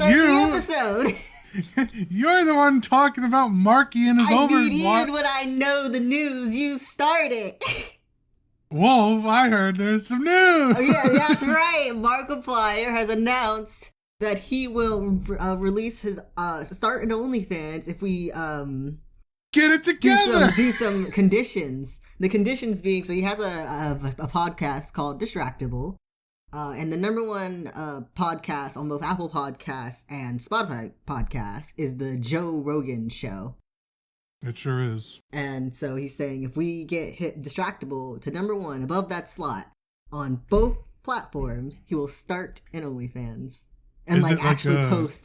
is you. The episode. You're the one talking about Marky and his even when I know the news, you start it. Wolf, I heard there's some news. Oh, yeah, that's right. Markiplier has announced that he will release his start an OnlyFans if we get it together. Do some conditions. The conditions being, so he has a podcast called Distractable, and the number one podcast on both Apple Podcasts and Spotify Podcasts is the Joe Rogan Show. It sure is. And so he's saying if we get hit Distractable to number one above that slot on both platforms, he will start an OnlyFans and actually post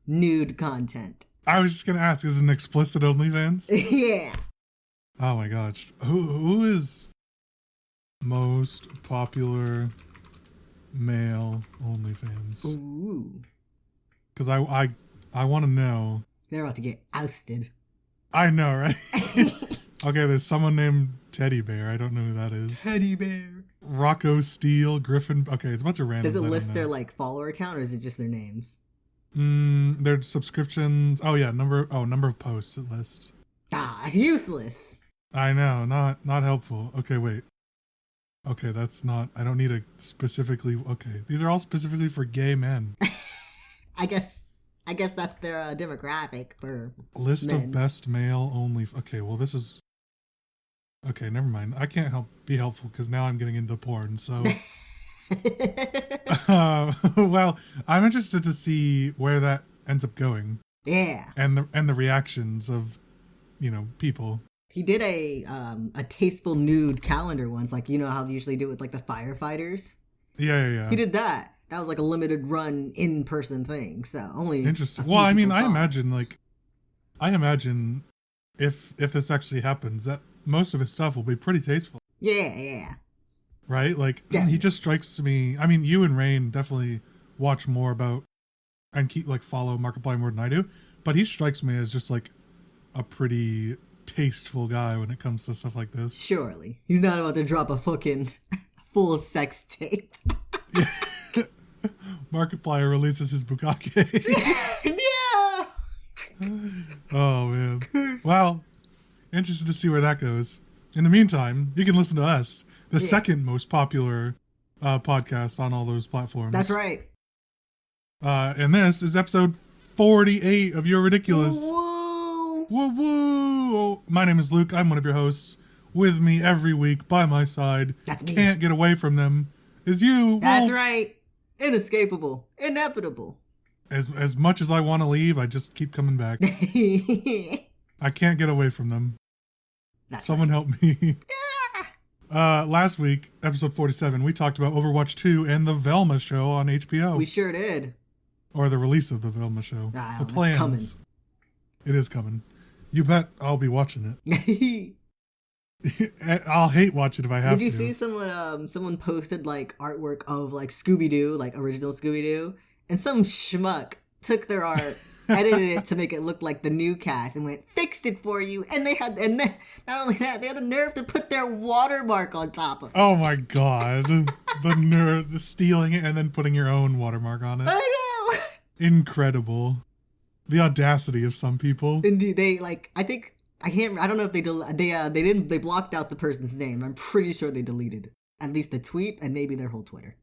nude content. I was just gonna ask, is it an explicit OnlyFans? Yeah. Oh my gosh, who is most popular male OnlyFans? Ooh. Because I want to know. They're about to get ousted. I know, right? Okay, there's someone named Teddy Bear. I don't know who that is. Teddy Bear. Rocco Steele, Griffin. Okay, it's a bunch of randoms. Does it list their follower count, or is it just their names? Their subscriptions. Oh yeah, number of posts it lists. Useless. I know, not helpful. Okay, wait. Okay, that's not. I don't need a specifically. Okay, these are all specifically for gay men. I guess that's their demographic for list men. Of best male only. Okay, well this is. Okay, never mind. I can't be helpful because now I'm getting into porn. So, well, I'm interested to see where that ends up going. Yeah, and the reactions of, people. He did a tasteful nude calendar once, how they usually do with the firefighters. Yeah. He did that. That was a limited run in-person thing, so only interesting. Well, I mean, I imagine if this actually happens, that most of his stuff will be pretty tasteful. Yeah. Right? Definitely. He just strikes me. I mean, you and Rain definitely watch more about and keep follow Markiplier more than I do, but he strikes me as just a pretty tasteful guy when it comes to stuff like this. Surely, he's not about to drop a fucking full sex tape. Markiplier releases his bukkake. Yeah. Oh man. Cursed. Well, interested to see where that goes. In the meantime, you can listen to us, the second most popular podcast on all those platforms. That's right. And this is episode 48 of You're Ridiculous. Woo! Woo woo! My name is Luke. I'm one of your hosts. With me every week by my side. That's me. Can't get away from them. Is you. That's Wolf. right. Inescapable. Inevitable. As much as I want to leave, I just keep coming back. I can't get away from them. Someone help me. Last week, episode 47, we talked about Overwatch 2 and the Velma show on HBO. We sure did. Or the release of the Velma show. The plans. It's coming. It is coming. You bet I'll be watching it. I'll hate watching if I have to. Did you see someone posted artwork of Scooby-Doo, original Scooby-Doo, and some schmuck took their art, edited it to make it look like the new cast, and went fixed it for you. And then not only that, they had the nerve to put their watermark on top of it. Oh my god, the nerve, the stealing it and then putting your own watermark on it. I know. Incredible, the audacity of some people. Indeed, they I don't know if they blocked out the person's name. I'm pretty sure they deleted at least the tweet and maybe their whole Twitter.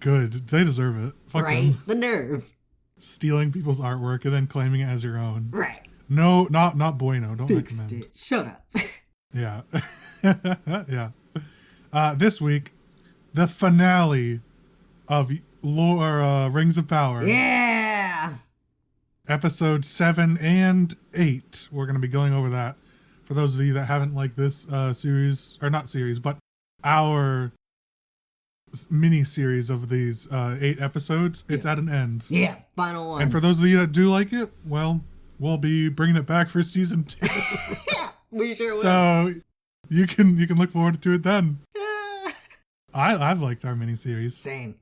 Good. They deserve it. Fuck right? them. The nerve. Stealing people's artwork and then claiming it as your own. Right. No, not bueno. Don't Fixed recommend. It. Shut up. Yeah. Yeah. This week, the finale of Rings of Power. Yeah. Episode 7 and 8. We're going to be going over that. For those of you that haven't liked this series, or not series, but our mini-series of these 8 episodes, it's at an end. Yeah, final one. And for those of you that do like it, well, we'll be bringing it back for season 2. Yeah, we sure will. So you can look forward to it then. I've liked our mini-series. Same.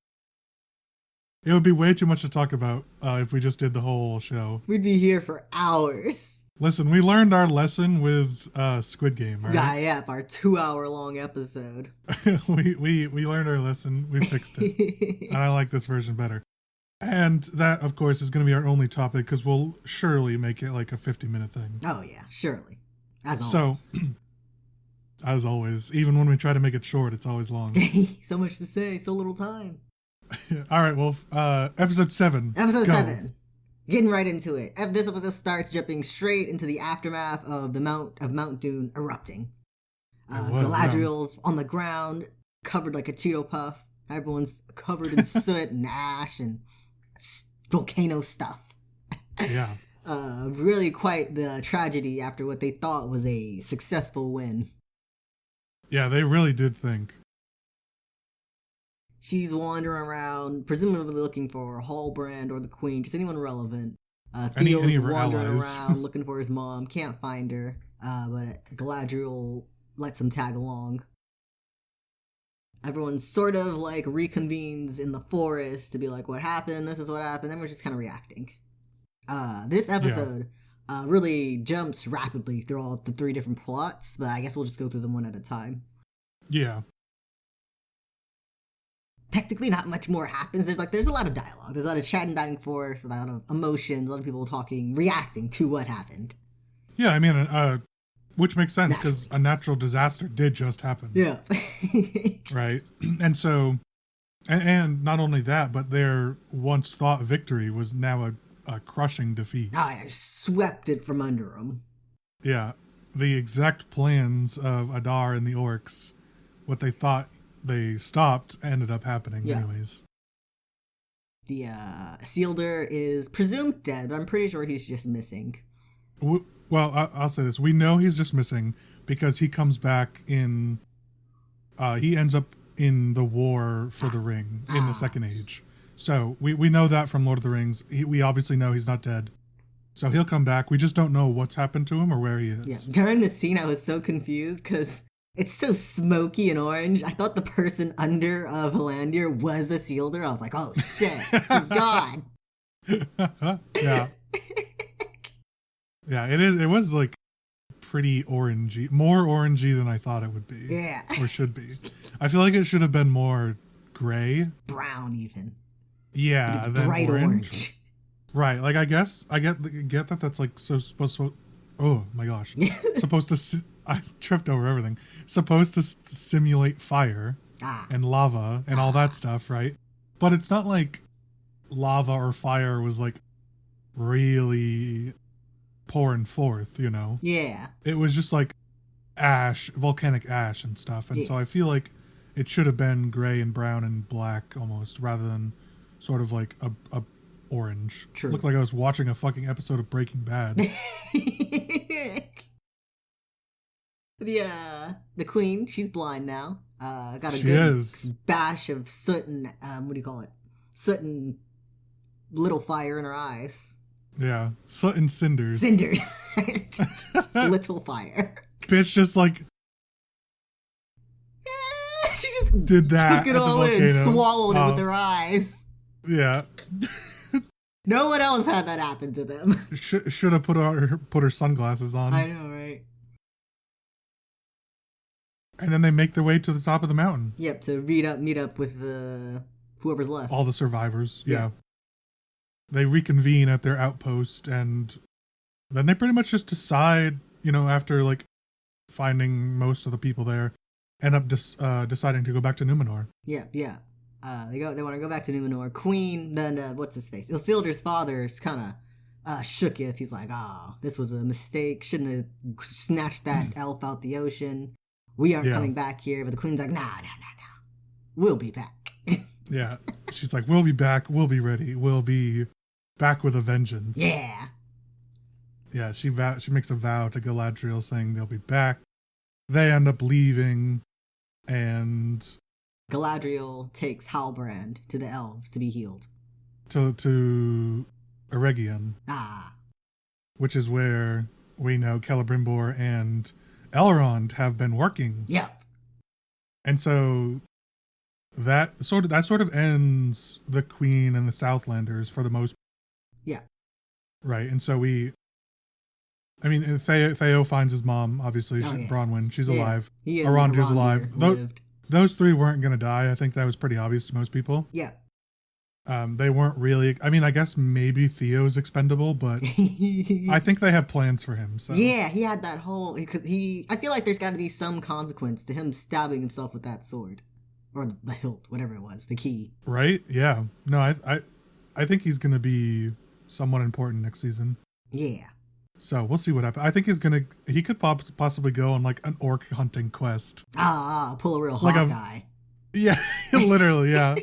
It would be way too much to talk about if we just did the whole show. We'd be here for hours. Listen, we learned our lesson with Squid Game, right? Yeah, our 2-hour-long episode. we learned our lesson. We fixed it. And I like this version better. And that, of course, is going to be our only topic because we'll surely make it like a 50-minute thing. Oh, yeah, surely. As always. So, as always, even when we try to make it short, it's always long. So much to say, so little time. All right, Wolf. Episode 7. Episode 7. Getting right into it. This episode starts jumping straight into the aftermath of Mount Doom erupting. Galadriel's on the ground, covered like a Cheeto Puff. Everyone's covered in soot and ash and volcano stuff. Yeah. Really quite the tragedy after what they thought was a successful win. Yeah, they really did think. She's wandering around, presumably looking for Hallbrand or the Queen, just anyone relevant. Theo's any of her wandering allies. around looking for his mom, can't find her, but Galadriel lets him tag along. Everyone sort of like reconvenes in the forest to be like, what happened? This is what happened. Everyone's just kind of reacting. This episode really jumps rapidly through all the 3 different plots, but I guess we'll just go through them one at a time. Yeah. Technically, not much more happens. There's a lot of dialogue. There's a lot of chatting back and forth, a lot of emotions, a lot of people talking, reacting to what happened. Yeah, I mean, which makes sense because a natural disaster did just happen. Yeah. Right? And so, and not only that, but their once thought victory was now a crushing defeat. Oh, I swept it from under them. Yeah. The exact plans of Adar and the Orcs, what they thought they stopped, ended up happening anyways. The Isildur is presumed dead, but I'm pretty sure he's just missing. Well, I'll say this. We know he's just missing because he comes back in... he ends up in the war for the ring in the Second Age. So we know that from Lord of the Rings. We obviously know he's not dead. So he'll come back. We just don't know what's happened to him or where he is. Yeah. During the scene, I was so confused because it's so smoky and orange. I thought the person under Valandir was Isildur. I was like, oh shit, he's gone. Yeah. Yeah, it was like pretty orangey. More orangey than I thought it would be. Yeah. Or should be. I feel like it should have been more gray. Brown even. Yeah. It's bright orange. Right. Like I get that that's like so supposed to... Oh my gosh. Supposed to... I tripped over everything. Supposed to simulate fire and lava and all that stuff, right? But it's not like lava or fire was like really pouring forth, you know? Yeah. It was just like ash, volcanic ash and stuff. And so I feel like it should have been gray and brown and black almost rather than sort of like a orange. True. Looked like I was watching a fucking episode of Breaking Bad. The Queen, she's blind now. Got a She good is. bash of soot and what do you call it? Soot and little fire in her eyes. Yeah, soot and cinders. Cinders. Little fire. Bitch just like she just did that. took it all in, swallowed it with her eyes. Yeah. No one else had that happen to them. Should have put her sunglasses on. I know, right? And then they make their way to the top of the mountain. Yep, to meet up with whoever's left. All the survivors, yeah. They reconvene at their outpost, and then they pretty much just decide, you know, after like finding most of the people there, end up deciding to go back to Numenor. Yeah. They want to go back to Numenor. Queen, then what's his face? Isildur's father's kind of shooketh. He's like, this was a mistake. Shouldn't have snatched that elf out the ocean. We aren't coming back here. But the Queen's like, no. We'll be back. Yeah. She's like, we'll be back. We'll be ready. We'll be back with a vengeance. Yeah. Yeah, she makes a vow to Galadriel saying they'll be back. They end up leaving, and Galadriel takes Halbrand to the elves to be healed. To Eregion. Which is where we know Celebrimbor and Elrond have been working. Yep. And so that sort of ends the Queen and the Southlanders for the most. Yeah. Right. And so Theo finds his mom, obviously. Bronwyn. She's alive. Arondir's alive. Those 3 weren't going to die. I think that was pretty obvious to most people. Yeah. They weren't really, I mean, I guess maybe Theo's expendable, but I think they have plans for him. So yeah, he had that whole, I feel like there's got to be some consequence to him stabbing himself with that sword. Or the hilt, whatever it was, the key. Right? Yeah. No, I think he's going to be somewhat important next season. Yeah. So we'll see what happens. I think he could possibly go on like an orc hunting quest. Pull a real like Hawkeye. Yeah, literally, yeah.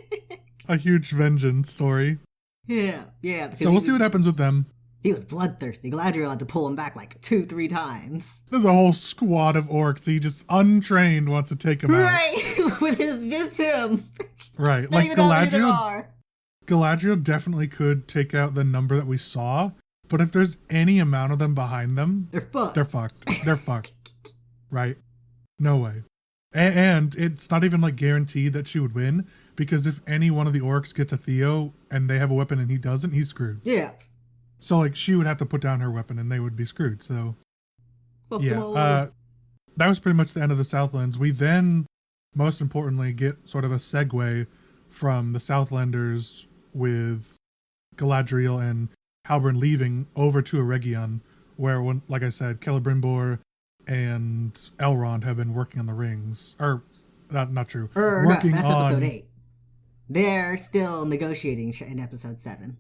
A huge vengeance story. Yeah. So we'll see what happens with them. He was bloodthirsty. Galadriel had to pull him back like 2-3 titimes. There's a whole squad of orcs. He just untrained wants to take him out. Right, with just him. Right, like Galadriel definitely could take out the number that we saw, but if there's any amount of them behind them, they're fucked. They're fucked. Right? No way. And it's not even like guaranteed that she would win, because if any one of the orcs get to Theo and they have a weapon and he doesn't, he's screwed. Yeah. So, like, she would have to put down her weapon and they would be screwed. So, yeah. That was pretty much the end of the Southlands. We then, most importantly, get sort of a segue from the Southlanders with Galadriel and Halbrand leaving over to Eregion, where, when, like I said, Celebrimbor and Elrond have been working on the rings. Or, not true. Working that's episode 8. They're still negotiating in episode 7.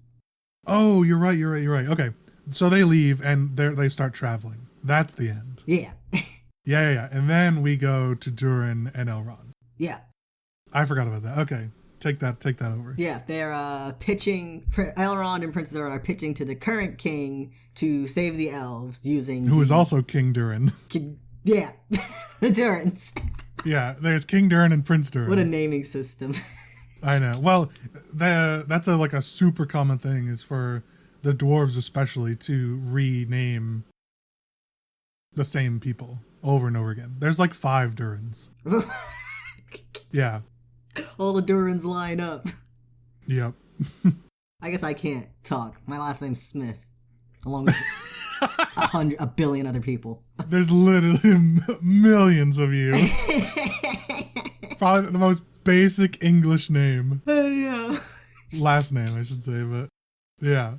Oh, you're right. Okay. So they leave and they start traveling. That's the end. Yeah. Yeah. And then we go to Durin and Elrond. Yeah. I forgot about that. Okay. Take that over. Yeah, they're pitching, Elrond and Princess Durin are pitching to the current king to save the elves using... Who is also King Durin. Yeah, the Durins. Yeah, there's King Durin and Prince Durin. What a naming system. I know. Well, that's a super common thing is for the dwarves especially to rename the same people over and over again. There's like 5 Durins. Yeah. All the Durins line up. Yep. I guess I can't talk. My last name's Smith, along with a billion other people. There's literally millions of you. Probably the most basic English name. Yeah. Last name, I should say, but yeah.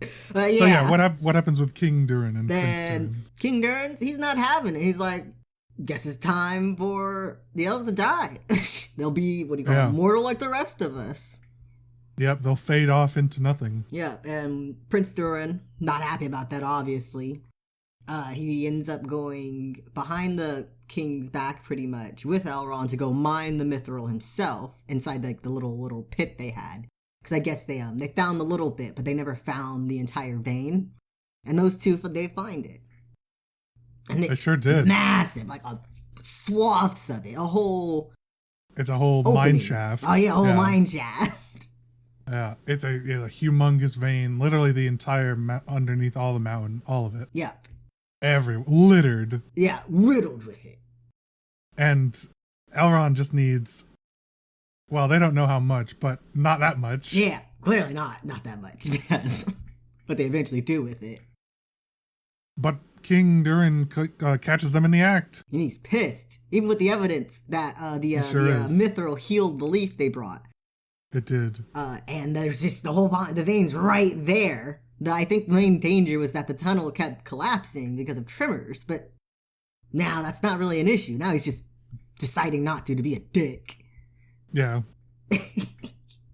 Yeah. So yeah, what happens with King Durin and Prince Durin? King Durin, he's not having it. He's like, guess it's time for the elves to die. They'll be, immortal like the rest of us. Yep, they'll fade off into nothing. Yeah, and Prince Durin, not happy about that, obviously. He ends up going behind the king's back, pretty much, with Elrond to go mine the mithril himself inside like the little pit they had. Because I guess they found the little bit, but they never found the entire vein. And those two, they find it. And they sure did. Massive, like a swaths of it, It's a whole opening. Mine shaft. Oh yeah, mine shaft. Yeah, it's a humongous vein, literally the entire underneath all the mountain, all of it. Yeah. Littered. Yeah, riddled with it. And Elrond just needs, well, they don't know how much, but not that much. Yeah, clearly not that much, because what they eventually do with it. But King Durin catches them in the act. And he's pissed, even with the evidence that the mithril healed the leaf they brought. It did. And there's just the veins right there. I think the main danger was that the tunnel kept collapsing because of tremors, but now that's not really an issue. Now he's just deciding not to be a dick. Yeah.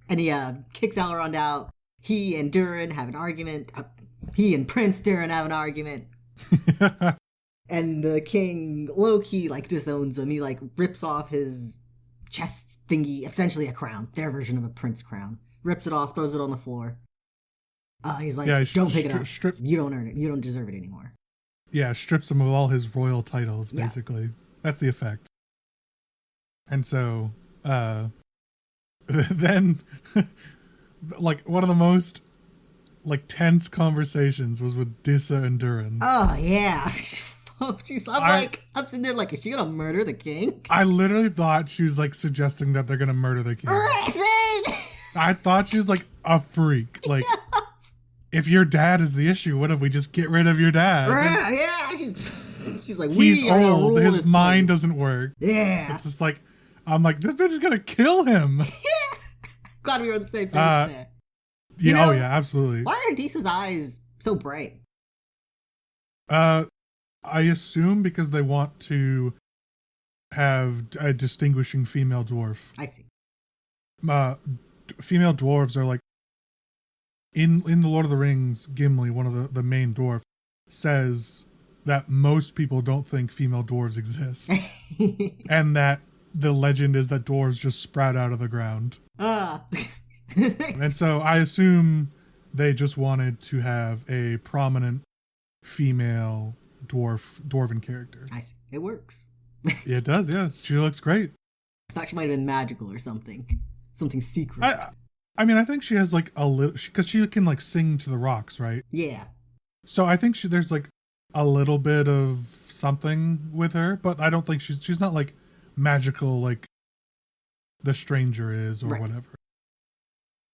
And he kicks Elrond out. He and Durin have an argument. He and Prince Durin have an argument. And the king, low-key, disowns him. He, rips off his chest thingy, essentially a crown. Their version of a prince crown. Rips it off, throws it on the floor. He's like, don't pick it up. You don't earn it. You don't deserve it anymore. Yeah, strips him of all his royal titles, basically. Yeah. That's the effect. And so, then, one of the most, tense conversations was with Dissa and Durin. Oh, yeah. I'm sitting there is she gonna murder the king? I literally thought she was, suggesting that they're gonna murder the king. I thought she was, a freak. If your dad is the issue, what if we just get rid of your dad? Yeah, she's like, he's old. His mind place. Doesn't work. Yeah. It's just I'm like, this bitch is gonna kill him. Glad we were on the same page there. Yeah, oh yeah, absolutely. Why are Deesa's eyes so bright? I assume because they want to have a distinguishing female dwarf. I see. Female dwarves are like, in the Lord of the Rings, Gimli, one of the main dwarf, says that most people don't think female dwarves exist. And that the legend is that dwarves just sprout out of the ground. And so I assume they just wanted to have a prominent female dwarven character. I see. It works. Yeah, it does, yeah. She looks great. I thought she might have been magical or something. Something secret. I mean, I think she has like a little, because she can like sing to the rocks, right? Yeah. So I think there's like a little bit of something with her, but I don't think she's not like magical like the stranger is or whatever.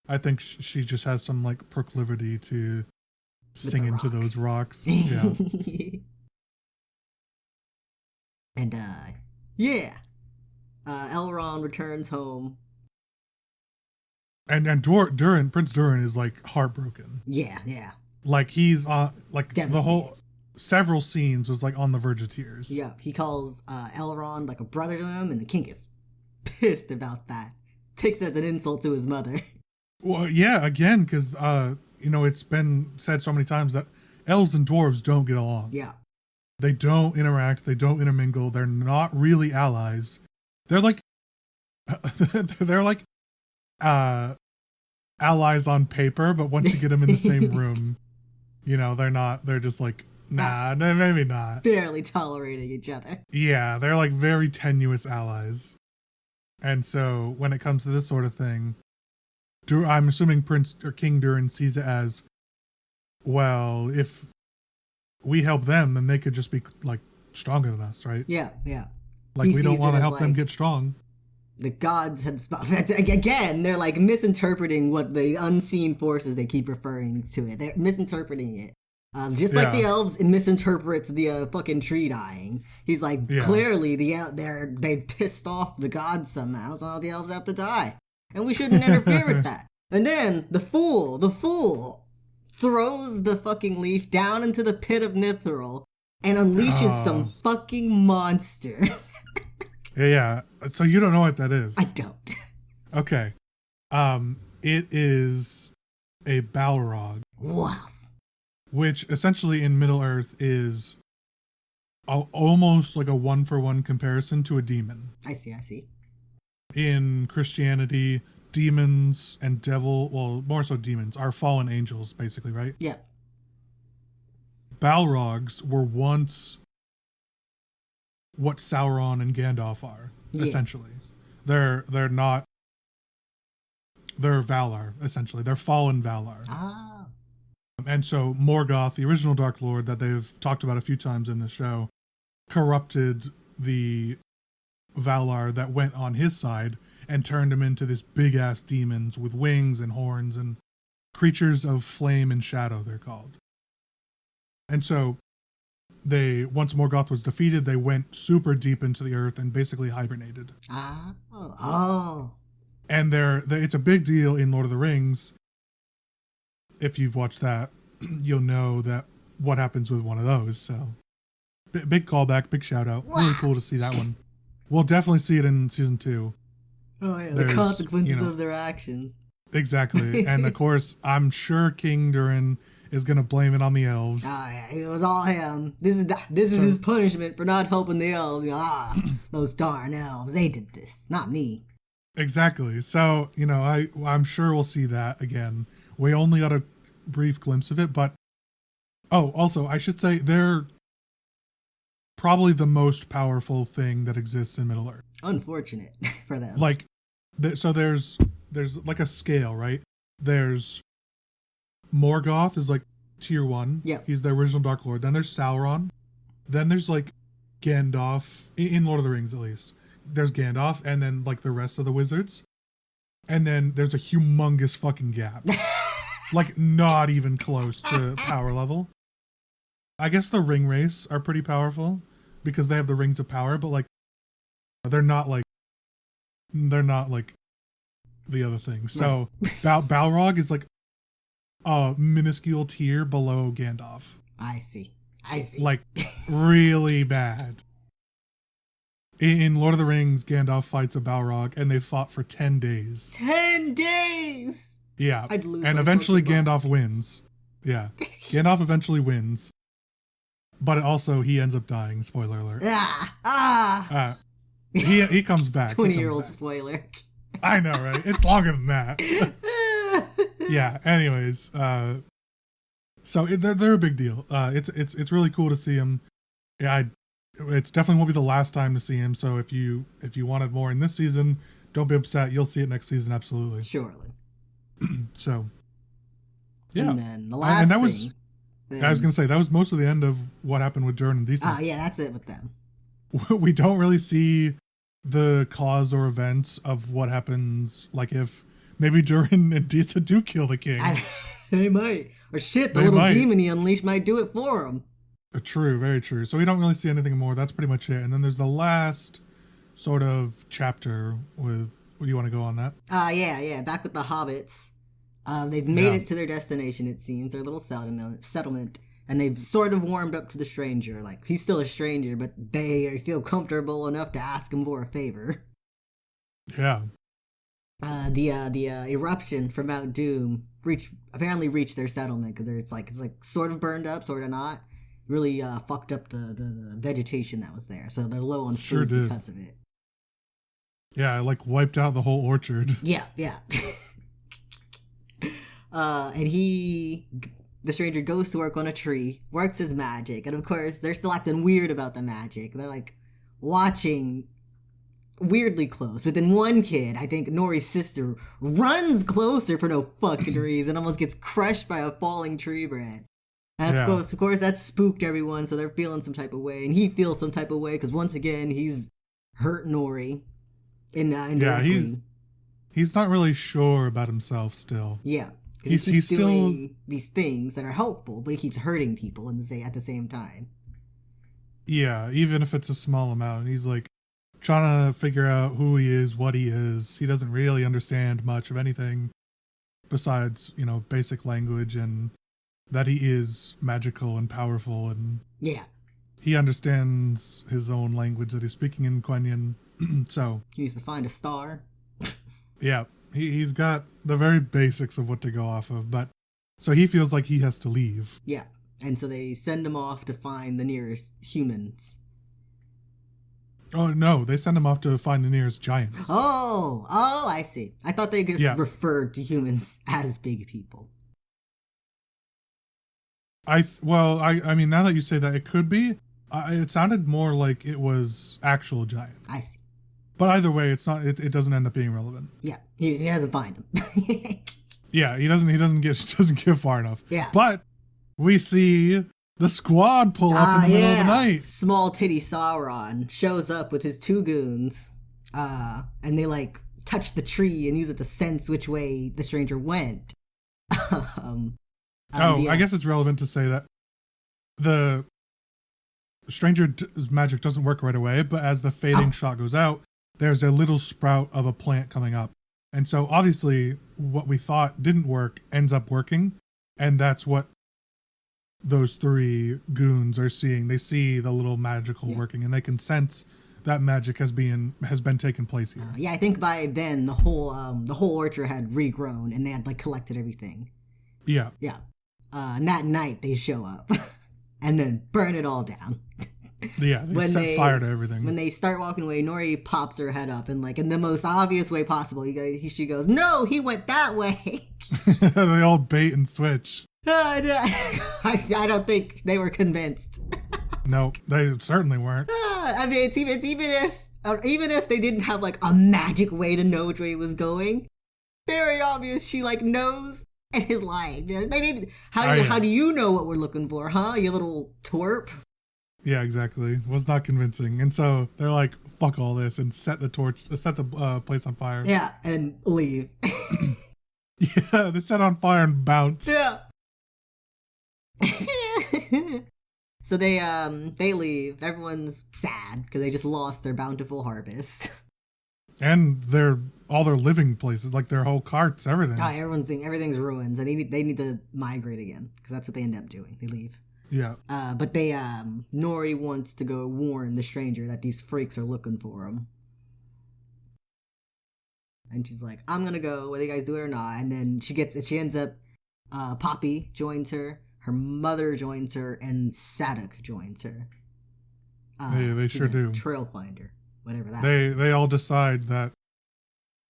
I think she just has some like proclivity to sing into those rocks. Yeah. And yeah. Elrond returns home. And Prince Durin is like heartbroken. Yeah, yeah. Like he's on like devastated. The whole several scenes was like on the verge of tears. Yeah, he calls Elrond like a brother to him, and the king is pissed about that. Takes it as an insult to his mother. Well, yeah, again, because it's been said so many times that elves and dwarves don't get along. Yeah. They don't interact. They don't intermingle. They're not really allies. They're like, allies on paper, but once you get them in the same room, they're not. They're just like, nah, maybe not. Barely tolerating each other. Yeah, they're like very tenuous allies. And so when it comes to this sort of thing, I'm assuming King Durin sees it as, well, if we help them, then they could just be like stronger than us, right? Yeah, yeah. Like we don't want to help them get strong. The gods have again, they're like misinterpreting what the unseen forces they keep referring to it. They're misinterpreting it. Just like the elves misinterprets the fucking tree dying. He's like, clearly they pissed off the gods somehow, so the elves have to die. And we shouldn't interfere with that. And then the fool throws the fucking leaf down into the pit of Mithril and unleashes some fucking monster. Yeah. So you don't know what that is? I don't. Okay. It is a Balrog. Wow. Which essentially in Middle-earth is almost like a one-for-one comparison to a demon. I see. In Christianity, demons and more so demons, are fallen angels, basically, right? Yeah. Balrogs were once what Sauron and Gandalf are, essentially. They're Valar, essentially. They're fallen Valar. Ah. And so Morgoth, the original Dark Lord that they've talked about a few times in the show, corrupted the Valar that went on his side and turned them into this big-ass demons with wings and horns and creatures of flame and shadow, they're called. And so once Morgoth was defeated, they went super deep into the earth and basically hibernated. Oh. And it's a big deal in Lord of the Rings. If you've watched that, you'll know that what happens with one of those. So big callback, big shout out. Wow. Really cool to see that one. We'll definitely see it in season 2. Oh yeah, the consequences of their actions. Exactly. And of course, I'm sure King Durin is going to blame it on the elves. Oh yeah, it was all him. This is his punishment for not helping the elves. Those darn elves, they did this, not me. Exactly. So, I'm sure we'll see that again. We only got a brief glimpse of it, but also, I should say they're probably the most powerful thing that exists in Middle-earth. Unfortunate for them. Like, so there's like a scale, right? There's Morgoth is like tier 1. Yeah. He's the original Dark Lord. Then there's Sauron. Then there's like Gandalf, in Lord of the Rings at least. There's Gandalf, and then like the rest of the wizards. And then there's a humongous fucking gap. Like not even close to power level. I guess the ring race are pretty powerful because they have the rings of power, but like they're not like the other thing. So Balrog is like a minuscule tier below Gandalf. I see. Like, really bad. In Lord of the Rings, Gandalf fights a Balrog, and they fought for 10 days. 10 days! Yeah. I'd lose and my eventually Pokemon. Gandalf wins. Yeah. Gandalf eventually wins. But also, he ends up dying. Spoiler alert. He comes back. 20-year-old spoiler. I know, right? It's longer than that. Yeah, anyways. So they're a big deal. It's really cool to see him. Yeah, it's definitely won't be the last time to see him. So if you wanted more in this season, don't be upset. You'll see it next season, absolutely. Surely. So, yeah. And then the last thing. I was gonna say that was most of the end of what happened with Durin and Disa. Yeah, that's it with them. We don't really see the cause or events of what happens. Like if maybe Durin and Disa do kill the king. They might. Or shit, the little demon he unleashed might do it for him. True, very true. So we don't really see anything more. That's pretty much it. And then there's the last sort of chapter with. What do you want to go on that? Yeah. Back with the hobbits. They've made it to their destination, it seems, their little settlement, and they've sort of warmed up to the stranger. Like, he's still a stranger, but they feel comfortable enough to ask him for a favor. Yeah. The eruption from Mount Doom apparently reached their settlement, because it's like sort of burned up, sort of not. Really fucked up the vegetation that was there, so they're low on food because of it. Yeah, it like wiped out the whole orchard. Yeah. And the stranger goes to work on a tree, works his magic, and of course, they're still acting weird about the magic. They're like watching weirdly close. But then one kid, I think Nori's sister, runs closer for no fucking reason, almost gets crushed by a falling tree branch. And of course, that spooked everyone, so they're feeling some type of way, and he feels some type of way, because once again, he's hurt Nori. He's not really sure about himself still. Yeah. He's still doing these things that are helpful, but he keeps hurting people at the same time. Yeah, even if it's a small amount. He's like trying to figure out who he is, what he is. He doesn't really understand much of anything besides, basic language, and that he is magical and powerful, and he understands his own language that he's speaking in Quenya. So he needs to find a star. Yeah. He's got the very basics of what to go off of, but so he feels like he has to leave. Yeah, and so they send him off to find the nearest humans. Oh, no, they send him off to find the nearest giants. Oh, I see. I thought they just referred to humans as big people. I mean, now that you say that, it could be. It sounded more like it was actual giants. I see. But either way, it's not. It doesn't end up being relevant. Yeah, he doesn't find him. Yeah, he doesn't get far enough. Yeah, but we see the squad pull up in the middle of the night. Small titty Sauron shows up with his 2 goons, and they like touch the tree and use it to sense which way the stranger went. I guess it's relevant to say that the stranger's magic doesn't work right away, but as the fading shot goes out, there's a little sprout of a plant coming up. And so obviously what we thought didn't work ends up working. And that's what those 3 goons are seeing. They see the little magical working, and they can sense that magic has been taking place here. I think by then the whole orchard had regrown, and they had like collected everything. Yeah. And that night they show up and then burn it all down. Yeah, they set fire to everything. When they start walking away, Nori pops her head up, and like in the most obvious way possible, she goes, "No, he went that way." They all bait and switch. I don't think they were convinced. No, they certainly weren't. I mean, it's even if they didn't have like a magic way to know which way it was going, very obvious she like knows and is lying. They didn't. How do you know what we're looking for, huh? You little twerp. Yeah, exactly. Was not convincing, and so they're like, "Fuck all this," and set the place on fire. Yeah, and leave. Yeah, they set on fire and bounce. Yeah. So they leave. Everyone's sad because they just lost their bountiful harvest. And all their living places, like their whole carts, everything. Oh, everything's ruins, and they need to migrate again, because that's what they end up doing. They leave. Yeah. But Nori wants to go warn the stranger that these freaks are looking for him. And she's like, I'm gonna go, whether you guys do it or not. And then she ends up, Poppy joins her mother joins her, and Sadok joins her. They sure do. Trail finder, whatever that They all decide that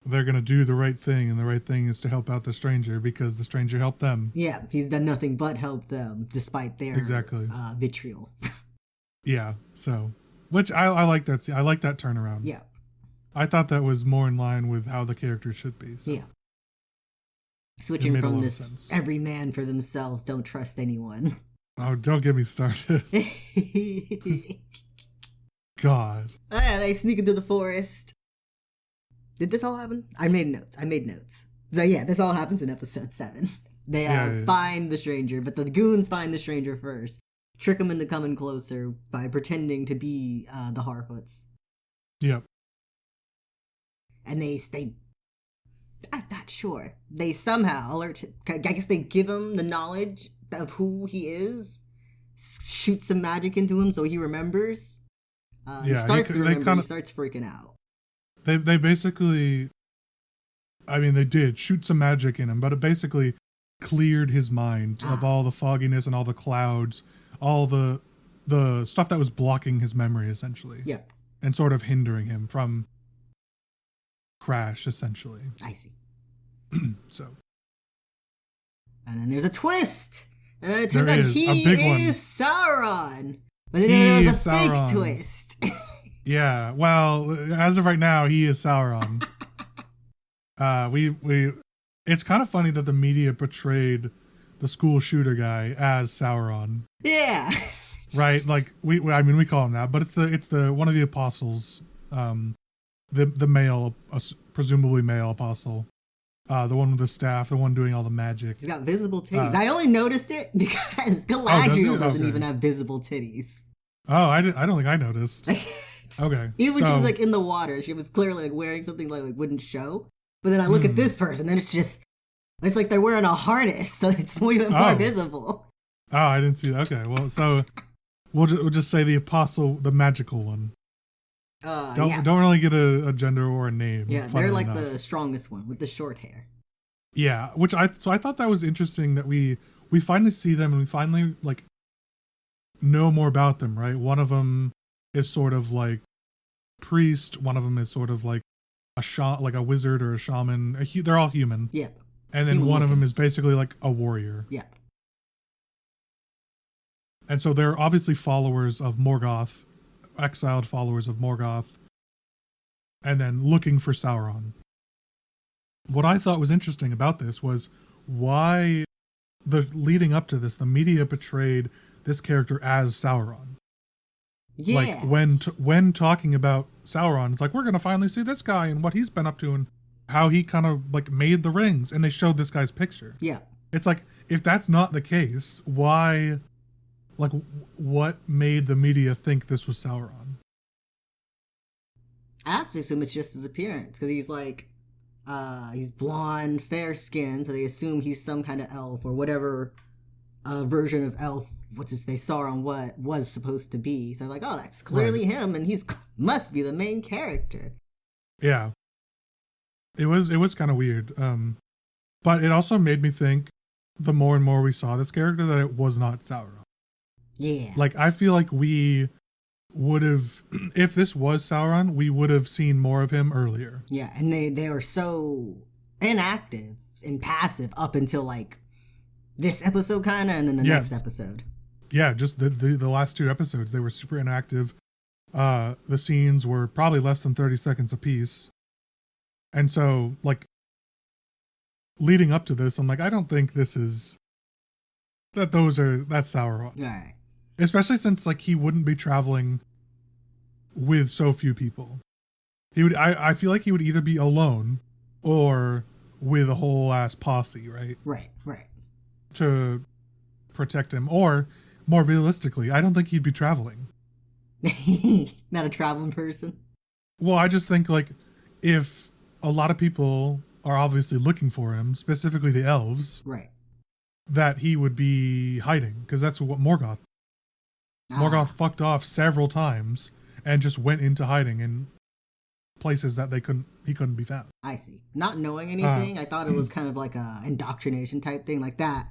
they're gonna do the right thing, and the right thing is to help out the stranger because the stranger helped them. Yeah, he's done nothing but help them, despite their vitriol. Yeah, so, which I like that. I like that turnaround. Yeah. I thought that was more in line with how the character should be. So. Yeah. Switching from this every man for themselves, don't trust anyone. Oh, don't get me started. God. They sneak into the forest. Did this all happen? I made notes. So yeah, this all happens in episode 7. They find the stranger, but the goons find the stranger first. Trick him into coming closer by pretending to be the Harfoots. Yep. And I'm not sure. They somehow alert. I guess they give him the knowledge of who he is, shoot some magic into him so he remembers. He starts to remember. He starts freaking out. They basically, I mean, they did shoot some magic in him, but it basically cleared his mind of all the fogginess and all the clouds, all the stuff that was blocking his memory, essentially. Yeah. And sort of hindering him from Crash, essentially. I see. So. And then there's a twist! And then it turns out he is Sauron! But then it was a fake twist. Yeah, well, as of right now, he is Sauron. It's kind of funny that the media portrayed the school shooter guy as Sauron. Yeah. Right, like we call him that, but it's the one of the apostles, the male, presumably male apostle, the one with the staff, the one doing all the magic. He's got visible titties. I only noticed it because Galadriel doesn't even have visible titties. Oh, I don't think I noticed. Okay. Even when she was like in the water, she was clearly like wearing something like wouldn't show. But then I look at this person, and it's like they're wearing a harness, so it's even more visible. Oh, I didn't see that. Okay, well, so we'll just say the apostle, the magical one. Don't really get a gender or a name. Yeah, they're like the strongest one with the short hair. Yeah, so I thought that was interesting that we finally see them and we finally like know more about them, right? One of them is sort of like priest. One of them is sort of like a wizard or a shaman. They're all human. Yeah. And then one of them is basically like a warrior. Yeah. And so they're obviously followers of Morgoth, exiled followers of Morgoth, and then looking for Sauron. What I thought was interesting about this was why leading up to this, the media portrayed this character as Sauron. Yeah. Like when talking about Sauron, it's like, we're going to finally see this guy and what he's been up to and how he kind of like made the rings, and they showed this guy's picture. Yeah. It's like, if that's not the case, why, like, what made the media think this was Sauron? I have to assume it's just his appearance, because he's like, he's blonde, fair skinned, so they assume he's some kind of elf or whatever version of elf, what's his face, Sauron was supposed to be. So they're like, oh, that's clearly him, and must be the main character. Yeah. It was kind of weird. But it also made me think, the more and more we saw this character, that it was not Sauron. Yeah. Like, I feel like we would have, if this was Sauron, we would have seen more of him earlier. Yeah, and they were so inactive and passive up until, like, this episode, kind of, and then the next episode. Yeah, just the last 2 episodes, they were super inactive. The scenes were probably less than 30 seconds apiece. And so, like, leading up to this, I'm like, I don't think that's Sauron. Right. Especially since, like, he wouldn't be traveling with so few people. I feel like he would either be alone or with a whole ass posse, right? Right. To protect him. Or, more realistically, I don't think he'd be traveling. Not a traveling person? Well, I just think, like, if a lot of people are obviously looking for him, specifically the elves, right, that he would be hiding, because that's what Morgoth. Morgoth fucked off several times and just went into hiding in places that he couldn't be found. I see. Not knowing anything, I thought it was kind of like a indoctrination type thing, like that.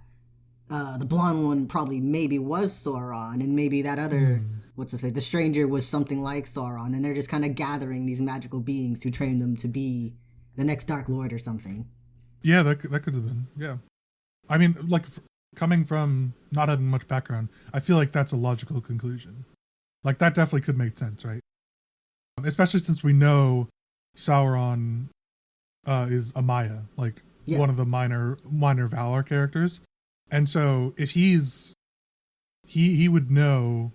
The blonde one probably maybe was Sauron, and maybe that other, the stranger was something like Sauron, and they're just kind of gathering these magical beings to train them to be the next Dark Lord or something. Yeah, that could have been. Yeah. I mean, like, coming from not having much background, I feel like that's a logical conclusion. Like, that definitely could make sense, right? Especially since we know Sauron is a Maya, like one of the minor Valar characters. And so if he would know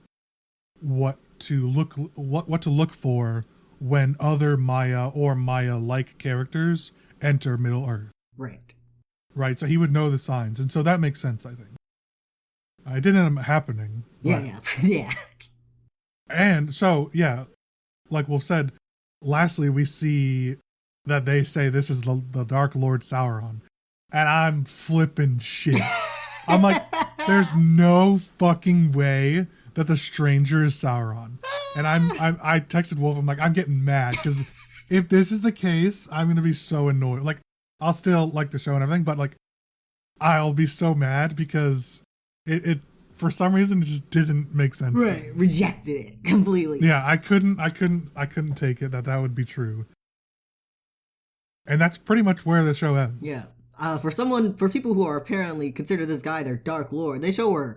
what to look for when other Maya or Maya-like characters enter Middle Earth. Right. So he would know the signs. And so that makes sense, I think. It didn't end up happening. Yeah. And so, yeah, like Wolf said, lastly, we see that they say this is the Dark Lord Sauron. And I'm flipping shit. I'm like, there's no fucking way that the stranger is Sauron. And I texted Wolf, I'm like, I'm getting mad, because if this is the case, I'm going to be so annoyed. Like, I'll still like the show and everything, but like, I'll be so mad because it for some reason, it just didn't make sense. Right. To me. Rejected it completely. Yeah. I couldn't take it that would be true. And that's pretty much where the show ends. Yeah. For people who are apparently consider this guy their Dark Lord, they were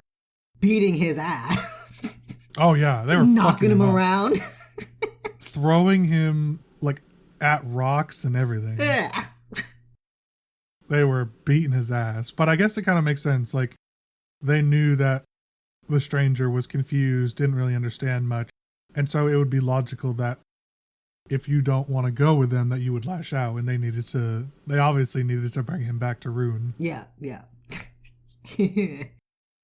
beating his ass. Oh yeah. They were knocking him around. Throwing him like at rocks and everything. Yeah. They were beating his ass. But I guess it kind of makes sense. Like, they knew that the stranger was confused, didn't really understand much. And so it would be logical that if you don't want to go with them, that you would lash out. And they obviously needed to bring him back to Rune. Yeah.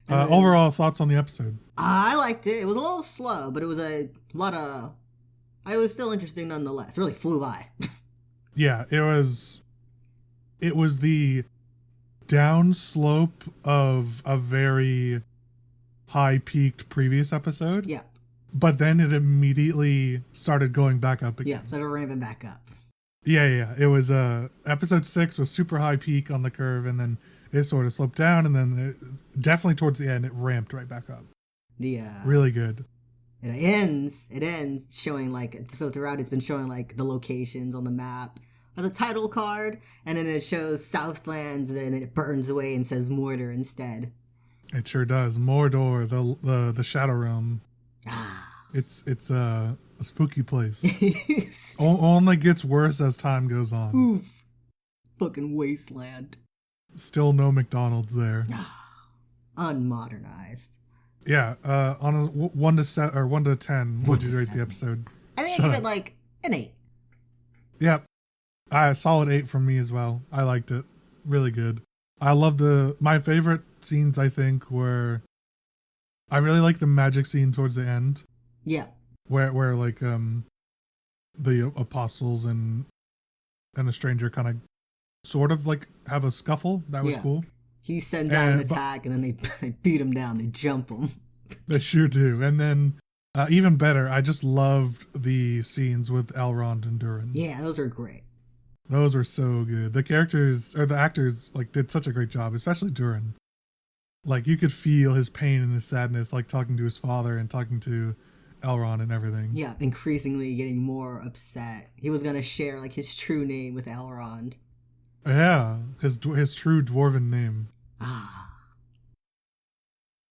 Overall thoughts on the episode? I liked it. It was a little slow, but it was it was still interesting nonetheless. It really flew by. Yeah, it was the downslope of a very high-peaked previous episode. Yeah. But then it immediately started going back up again. Yeah, started ramping back up. Yeah. It was episode 6 was super high peak on the curve, and then it sort of sloped down, and then definitely towards the end, it ramped right back up. Really good. It ends showing so throughout it's been showing the locations on the map. The title card, and then it shows Southlands, and then it burns away and says Mordor instead. It sure does. Mordor, the Shadow Realm. It's a spooky place. Only gets worse as time goes on. Oof. Fucking wasteland. Still no McDonald's there. Unmodernized. Yeah. On a 1 to 10, what'd you rate the episode? I think I give it an 8. Yep. A solid 8 from me as well. I liked it. Really good. I love my favorite scenes, I think, were, I really like the magic scene towards the end. Yeah. Where the apostles and the stranger kind of sort of have a scuffle. That was cool. He sends out an attack, and then they beat him down. They jump him. They sure do. And then even better, I just loved the scenes with Elrond and Durin. Yeah, those were great. Those were so good. The actors did such a great job, especially Durin. You could feel his pain and his sadness, talking to his father and talking to Elrond and everything. Yeah, increasingly getting more upset. He was gonna share his true name with Elrond. Yeah, his true dwarven name.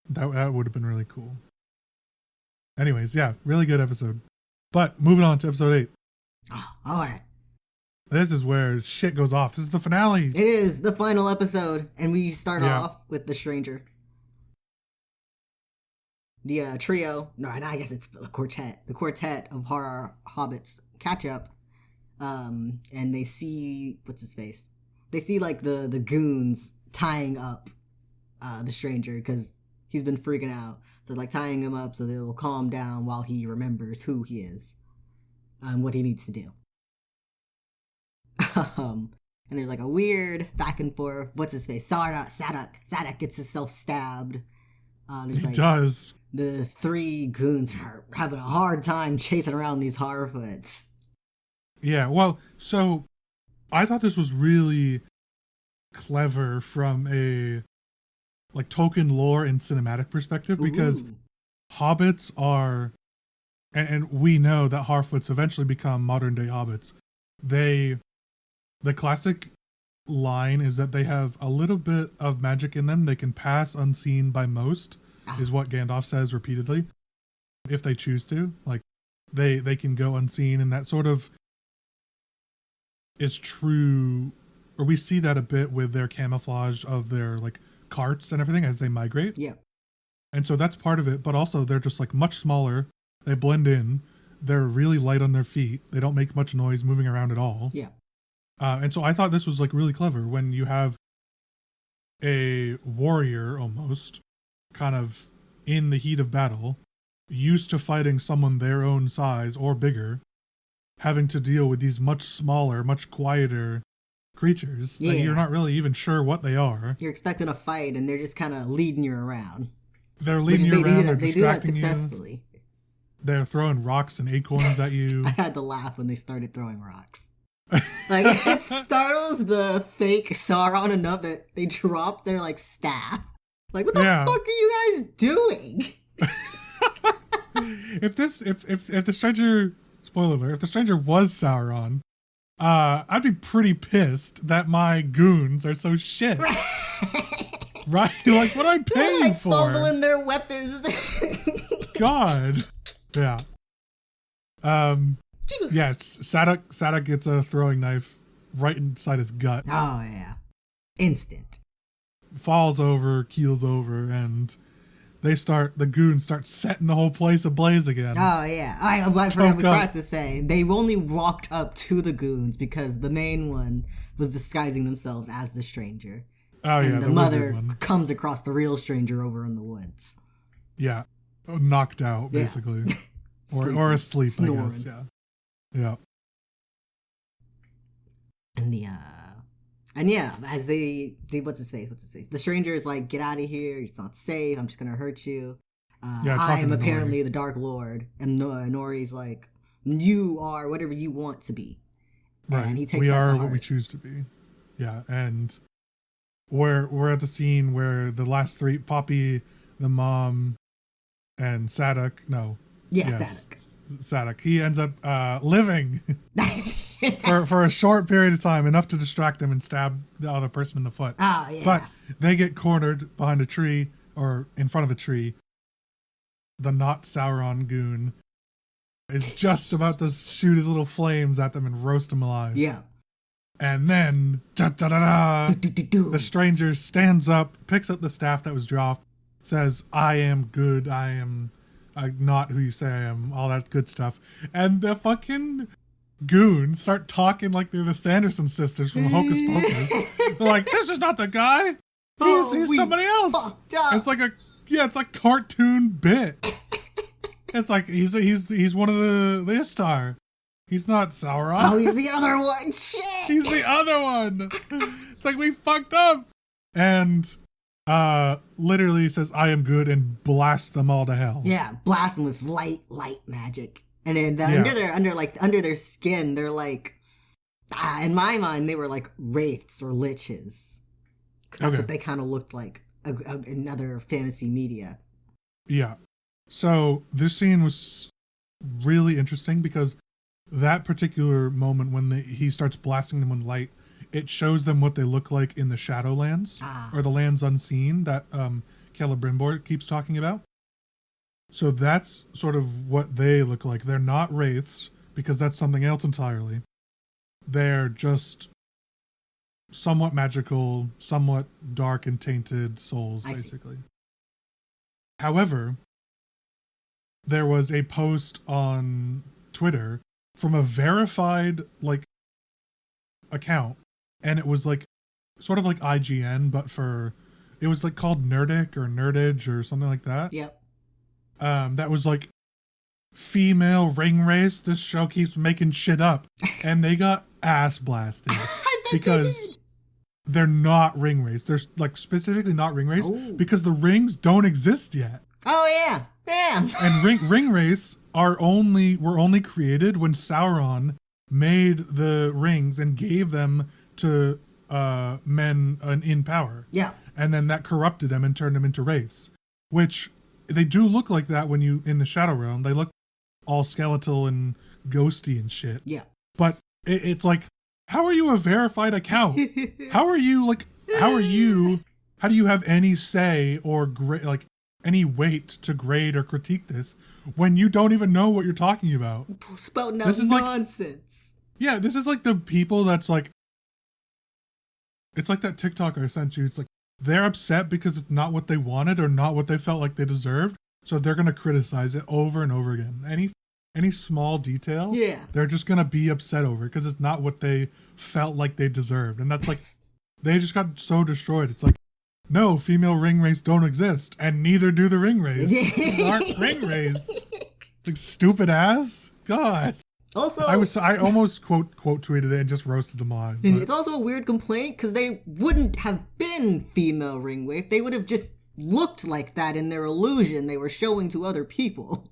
That would have been really cool. Anyways, yeah, really good episode. But moving on to episode 8. All right. This is where shit goes off. This is the finale. It is the final episode, and we start off with the stranger. The trio, no, I guess it's the quartet. The quartet of horror hobbits catch up, and they see, what's his face? They see the goons tying up the stranger because he's been freaking out. So tying him up so they will calm down while he remembers who he is and what he needs to do. And there's like a weird back and forth. What's his face? Sadak gets himself stabbed. He does. The three goons are having a hard time chasing around these Harfoots. Yeah, well, so I thought this was really clever from a like Tolkien lore and cinematic perspective, because hobbits are, and we know that Harfoots eventually become modern day hobbits. The classic line is that they have a little bit of magic in them. They can pass unseen by most, is what Gandalf says repeatedly. If they choose to, like they can go unseen, and that sort of is true, or we see that a bit with their camouflage of their like carts and everything as they migrate. Yeah. And so that's part of it, but also they're just like much smaller. They blend in. They're really light on their feet. They don't make much noise moving around at all. Yeah. And so I thought this was like really clever when you have a warrior almost kind of in the heat of battle, used to fighting someone their own size or bigger, having to deal with these much smaller, much quieter creatures that you're not really even sure what they are. You're expecting a fight and they're just kind of leading you around. They're leading you around. They do that successfully. They're throwing rocks and acorns at you. I had to laugh when they started throwing rocks. Like, it startles the fake Sauron enough that they drop their, like, staff. Like, what the fuck are you guys doing? If the stranger, spoiler alert, if the stranger was Sauron, I'd be pretty pissed that my goons are so shit. Right? Like, what am I paying like for? Fumbling their weapons. God. Yeah. Yeah, Sadak gets a throwing knife right inside his gut. Oh, yeah. Instant. Falls over, keels over, and the goons start setting the whole place ablaze again. Oh, yeah. I forgot to say, they only walked up to the goons because the main one was disguising themselves as the stranger. Oh, and yeah, the mother comes across the real stranger over in the woods. Yeah. Knocked out, basically. Or asleep, snoring. I guess, yeah. Yeah. And as they what's his face? The stranger is like, get out of here, it's not safe, I'm just gonna hurt you. I am apparently the Dark Lord. And Nori's like, you are whatever you want to be. Right. And he takes we are what we choose to be. Yeah, and we're at the scene where the last three, Poppy, the mom, and Sadak, Sadak, he ends up living for a short period of time, enough to distract him and stab the other person in the foot. Oh, yeah. But they get cornered behind a tree, or in front of a tree. The not Sauron goon is just about to shoot his little flames at them and roast them alive. Yeah. And then, the stranger stands up, picks up the staff that was dropped, says, I am good, I am not who you say I am, all that good stuff. And the fucking goons start talking like they're the Sanderson sisters from Hocus Pocus. They're like, this is not the guy. He's somebody else. It's like it's like cartoon bit. It's like he's one of the Istar. He's not Sauron. Oh, he's the other one. Shit. He's the other one. It's like, we fucked up. And literally says, I am good, and blasts them all to hell. Yeah, blast them with light magic. And then under their skin, they're like, in my mind, they were like wraiths or liches. Because that's what they kind of looked like in other fantasy media. Yeah. So this scene was really interesting because that particular moment when he starts blasting them with light, it shows them what they look like in the Shadowlands, or the lands unseen that Celebrimbor keeps talking about. So that's sort of what they look like. They're not wraiths, because that's something else entirely. They're just somewhat magical, somewhat dark and tainted souls, basically. However, there was a post on Twitter from a verified account, and it was sort of like IGN, but it was called Nerdic or Nerdage or something like that. Yep. That was female ring race. This show keeps making shit up, and they got ass blasted I bet because they did. they're not ring race. They're like specifically not ring race Oh. because the rings don't exist yet. Oh yeah, yeah. And ring race were only created when Sauron made the rings and gave them to men in power. Yeah. And then that corrupted them and turned them into wraiths, which they do look like that when you in the Shadow Realm. They look all skeletal and ghosty and shit. Yeah. But it's like, how are you a verified account? How do you have any say or any weight to grade or critique this when you don't even know what you're talking about? Spouting out This is nonsense. Yeah, this is like the people that's like, it's like that TikTok I sent you. It's like, they're upset because it's not what they wanted or not what they felt like they deserved. So they're going to criticize it over and over again. Any small detail, Yeah. they're just going to be upset over because it's not what they felt like they deserved. And that's like, they just got so destroyed. It's like, no, female ring wraiths don't exist, and neither do the ring wraiths. These aren't ring wraiths. Like, stupid ass. God. Also, I almost quote tweeted it and just roasted them on. and it's also a weird complaint because they wouldn't have been female ring wraith. They would have just looked like that in their illusion they were showing to other people.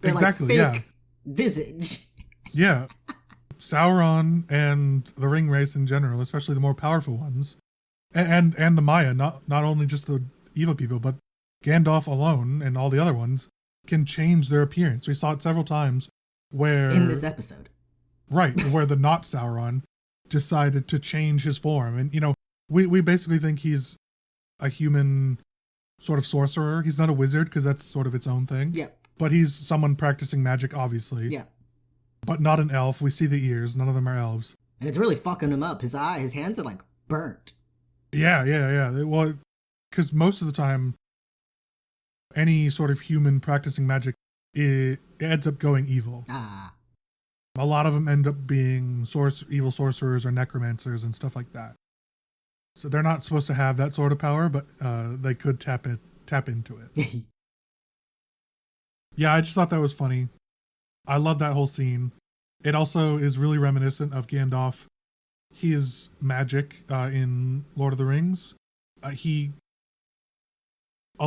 They're exactly, like fake visage. Yeah. Sauron and the ring wraiths in general, especially the more powerful ones, and the Maya, not only just the evil people, but Gandalf alone and all the other ones can change their appearance. We saw it several times where In this episode. Right, where the not Sauron decided to change his form. And, we basically think he's a human sort of sorcerer. He's not a wizard because that's sort of its own thing. Yeah. But he's someone practicing magic, obviously. Yeah. But not an elf. We see the ears. None of them are elves. And it's really fucking him up. His hands are like burnt. Yeah. Well, because most of the time, any sort of human practicing magic, it ends up going evil. Ah. A lot of them end up being evil sorcerers or necromancers and stuff like that. So they're not supposed to have that sort of power, but they could tap into it. Yeah, I just thought that was funny. I love that whole scene. It also is really reminiscent of Gandalf. His magic in Lord of the Rings. A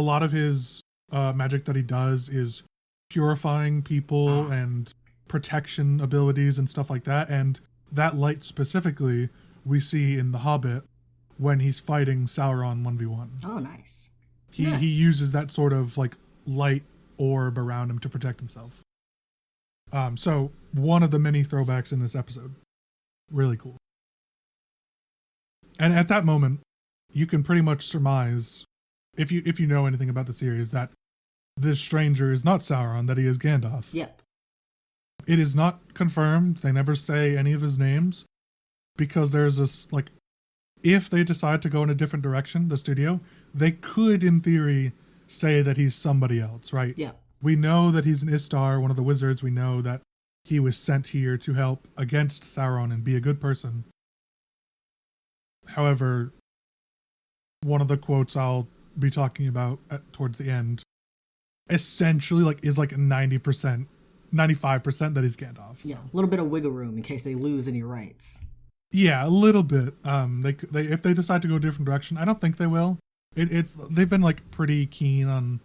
lot of his magic that he does is purifying people and protection abilities and stuff like that. And that light specifically we see in The Hobbit when he's fighting Sauron 1v1. Oh, nice. He uses that sort of like light orb around him to protect himself. So one of the many throwbacks in this episode. Really cool. And at that moment, you can pretty much surmise, if you know anything about the series, that this stranger is not Sauron, that he is Gandalf. Yep. It is not confirmed. They never say any of his names because there's this, like, if they decide to go in a different direction, the studio, they could, in theory, say that he's somebody else, right? Yeah. We know that he's an Istar, one of the wizards. We know that he was sent here to help against Sauron and be a good person. However, one of the quotes I'll be talking about towards the end essentially is like 90%, 95% that he's Gandalf. So. Yeah, a little bit of wiggle room in case they lose any rights. Yeah, a little bit. They if they decide to go a different direction, I don't think they will. They've been like pretty keen on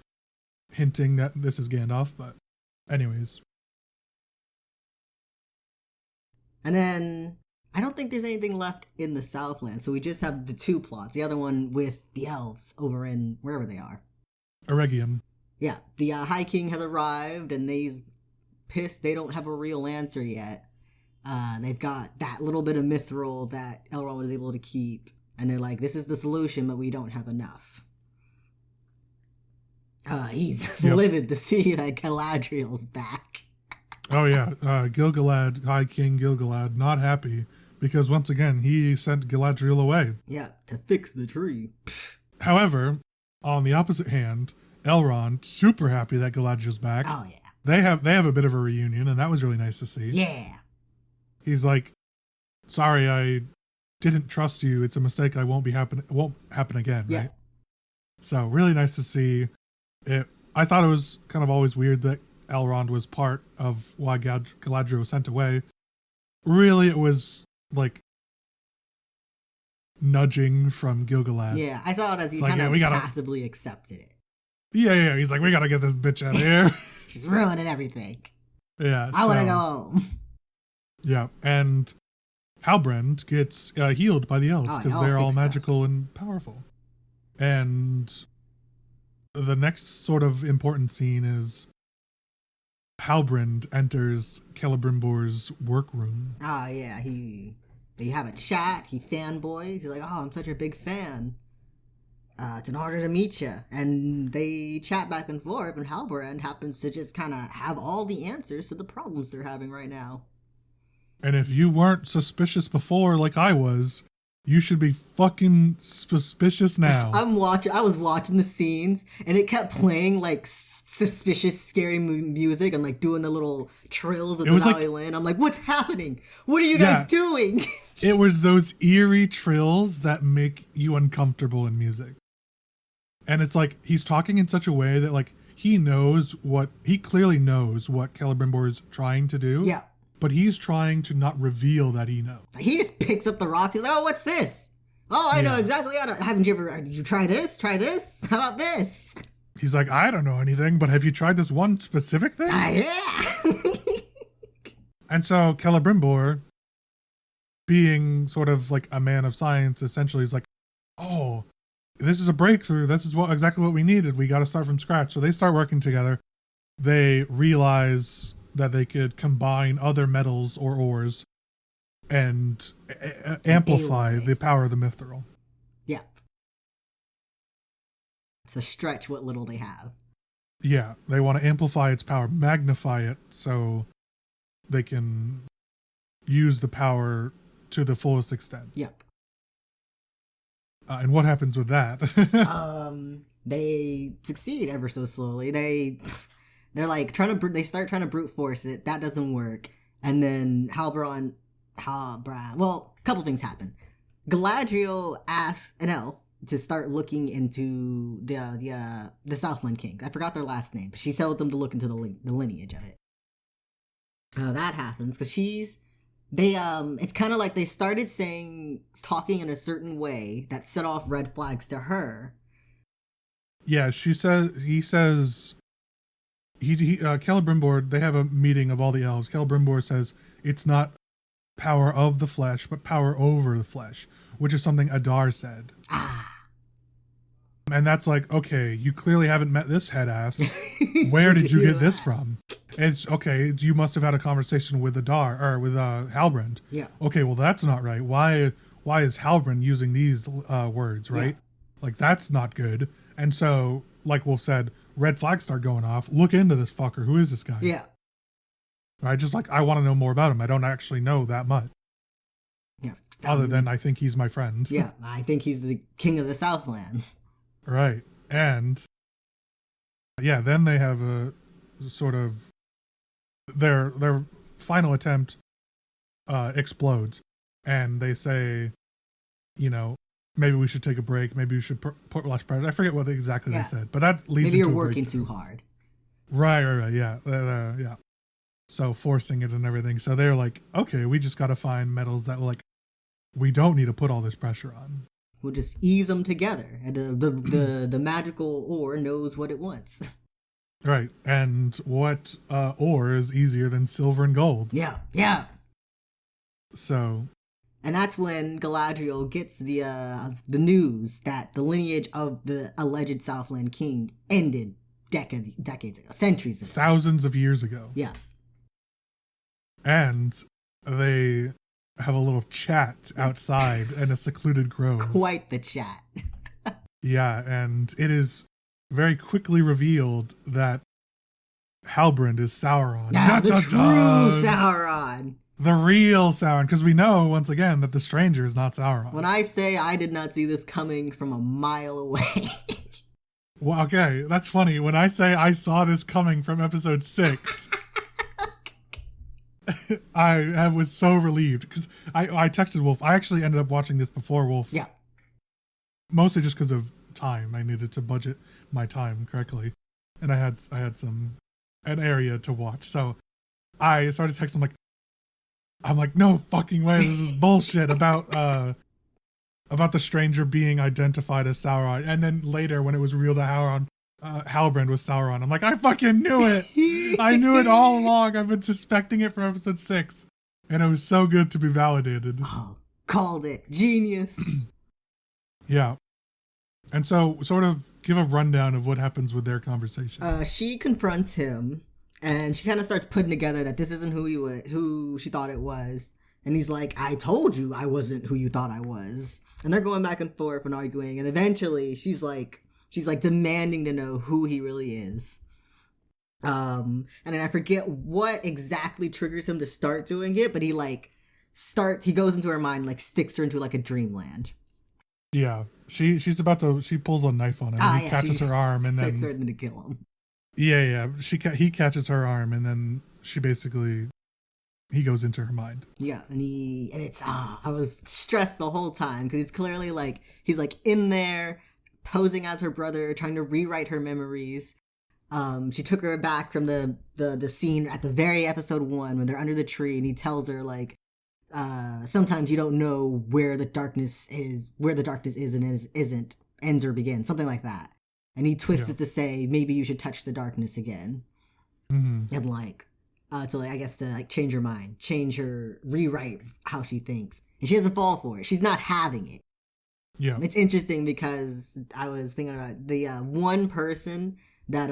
hinting that this is Gandalf, but anyways. And then I don't think there's anything left in the Southland, so we just have the two plots. The other one with the elves over in wherever they are. Eregion. Yeah, the High King has arrived, and they's pissed they don't have a real answer yet. They've got that little bit of mithril that Elrond was able to keep, and they're like, this is the solution, but we don't have enough. He's livid to see that Galadriel's back. Oh yeah, Gil-galad, High King Gil-galad, not happy, because once again, he sent Galadriel away. Yeah, to fix the tree. However, on the opposite hand, Elrond, super happy that Galadriel's back. Oh yeah. They have a bit of a reunion, and that was really nice to see. Yeah. He's like, sorry, I didn't trust you. It's a mistake. It won't happen again, Yeah. right? So really nice to see it. I thought it was kind of always weird that Elrond was part of why Galadriel was sent away. Really, it was like nudging from Gilgalad. Yeah, I saw it as he It's kind of we gotta, passively accepted it. Yeah. He's like, we gotta get this bitch out of here. She's ruining everything. Yeah. I want to go home. Yeah, and Halbrand gets healed by the elves because they're all magical and powerful. And the next sort of important scene is Halbrand enters Celebrimbor's workroom. Oh, yeah, they have a chat, he fanboys, he's like, oh, I'm such a big fan. It's an honor to meet you. And they chat back and forth, and Halbrand happens to just kind of have all the answers to the problems they're having right now. And if you weren't suspicious before like I was, you should be fucking suspicious now. I was watching the scenes, and it kept playing like suspicious, scary music and like doing the little trills of the violin. I'm like, what's happening? What are you guys doing? It was those eerie trills that make you uncomfortable in music. And it's like, he's talking in such a way that like, he clearly knows what Celebrimbor is trying to do. Yeah. But he's trying to not reveal that he knows. He just picks up the rock. He's like, oh, what's this? Oh, I know exactly how to... Haven't you ever... Did you try this? Try this? How about this? He's like, I don't know anything, but have you tried this one specific thing? Yeah. And so Celebrimbor, being sort of like a man of science, essentially is like, oh, this is a breakthrough. This is exactly what we needed. We got to start from scratch. So they start working together. They realize that they could combine other metals or ores and amplify the power of the mithril. Yeah. To stretch what little they have. Yeah, they want to amplify its power, magnify it, so they can use the power to the fullest extent. Yep. And what happens with that? They succeed ever so slowly. They're like they start trying to brute force it. That doesn't work. And then Halbrand, well, a couple things happen. Galadriel asks an elf to start looking into the Southland Kings. I forgot their last name, but she told them to look into the lineage of it. That happens because it's kind of like they started talking in a certain way that set off red flags to her. Yeah, Celebrimbor, they have a meeting of all the elves. Celebrimbor says it's not power of the flesh, but power over the flesh, which is something Adar said. And that's like, okay, you clearly haven't met this head ass. Where did you get this from? It's okay, you must have had a conversation with Adar, or with Halbrand. Yeah. Okay, well that's not right. Why is Halbrand using these words, right? Yeah. Like that's not good. And so, like Wolf said, red flags start going off. Look into this fucker. Who is this guy? Yeah. Right? Just like, I want to know more about him. I don't actually know that much. Yeah. Other than I think he's my friend. Yeah. I think he's the king of the Southland. Right. And yeah, then they have a sort of their final attempt explodes. And they say, maybe we should take a break. Maybe we should put less pressure. I forget what exactly they said, but that leads maybe into you're working too hard. Right. Yeah. Yeah. So forcing it and everything. So they're like, okay, we just got to find metals that we don't need to put all this pressure on. We'll just ease them together, and the magical ore knows what it wants. Right. And what ore is easier than silver and gold? Yeah. So. And that's when Galadriel gets the news that the lineage of the alleged Southland King ended decades ago, centuries ago. Thousands of years ago. Yeah. And they have a little chat outside in a secluded grove. Quite the chat. Yeah, and it is very quickly revealed that Halbrand is Sauron. True Sauron. The real Sauron, because we know, once again, that the stranger is not Sauron. When I say I did not see this coming from a mile away. Well, okay, that's funny. When I say I saw this coming from episode 6, I was so relieved, because I texted Wolf. I actually ended up watching this before Wolf. Yeah. Mostly just because of time. I needed to budget my time correctly. And I had an area to watch. So I started texting him like, I'm like, no fucking way, this is bullshit about the stranger being identified as Sauron. And then later, when it was revealed that Halbrand was Sauron, I'm like, I fucking knew it! I knew it all along. I've been suspecting it from episode 6. And it was so good to be validated. Oh, called it. Genius. Yeah. And so, sort of give a rundown of what happens with their conversation. She confronts him, and she kind of starts putting together that this isn't who she thought it was. And he's like, I told you I wasn't who you thought I was. And they're going back and forth and arguing, and eventually she's like demanding to know who he really is. And then I forget what exactly triggers him to start doing it, but he goes into her mind, like sticks her into like a dreamland. Yeah. She pulls a knife on him, and he catches her arm, and then threatening to kill him. Yeah. He catches her arm, and then he goes into her mind. Yeah, and it's I was stressed the whole time because it's clearly like he's like in there posing as her brother, trying to rewrite her memories. She took her back from the scene at the very episode 1 when they're under the tree, and he tells her like, sometimes you don't know where the darkness is and isn't, ends or begins, something like that. And he twisted to say, maybe you should touch the darkness again. Mm-hmm. And to change her mind, rewrite how she thinks. And she doesn't fall for it. She's not having it. Yeah. It's interesting because I was thinking about the one person that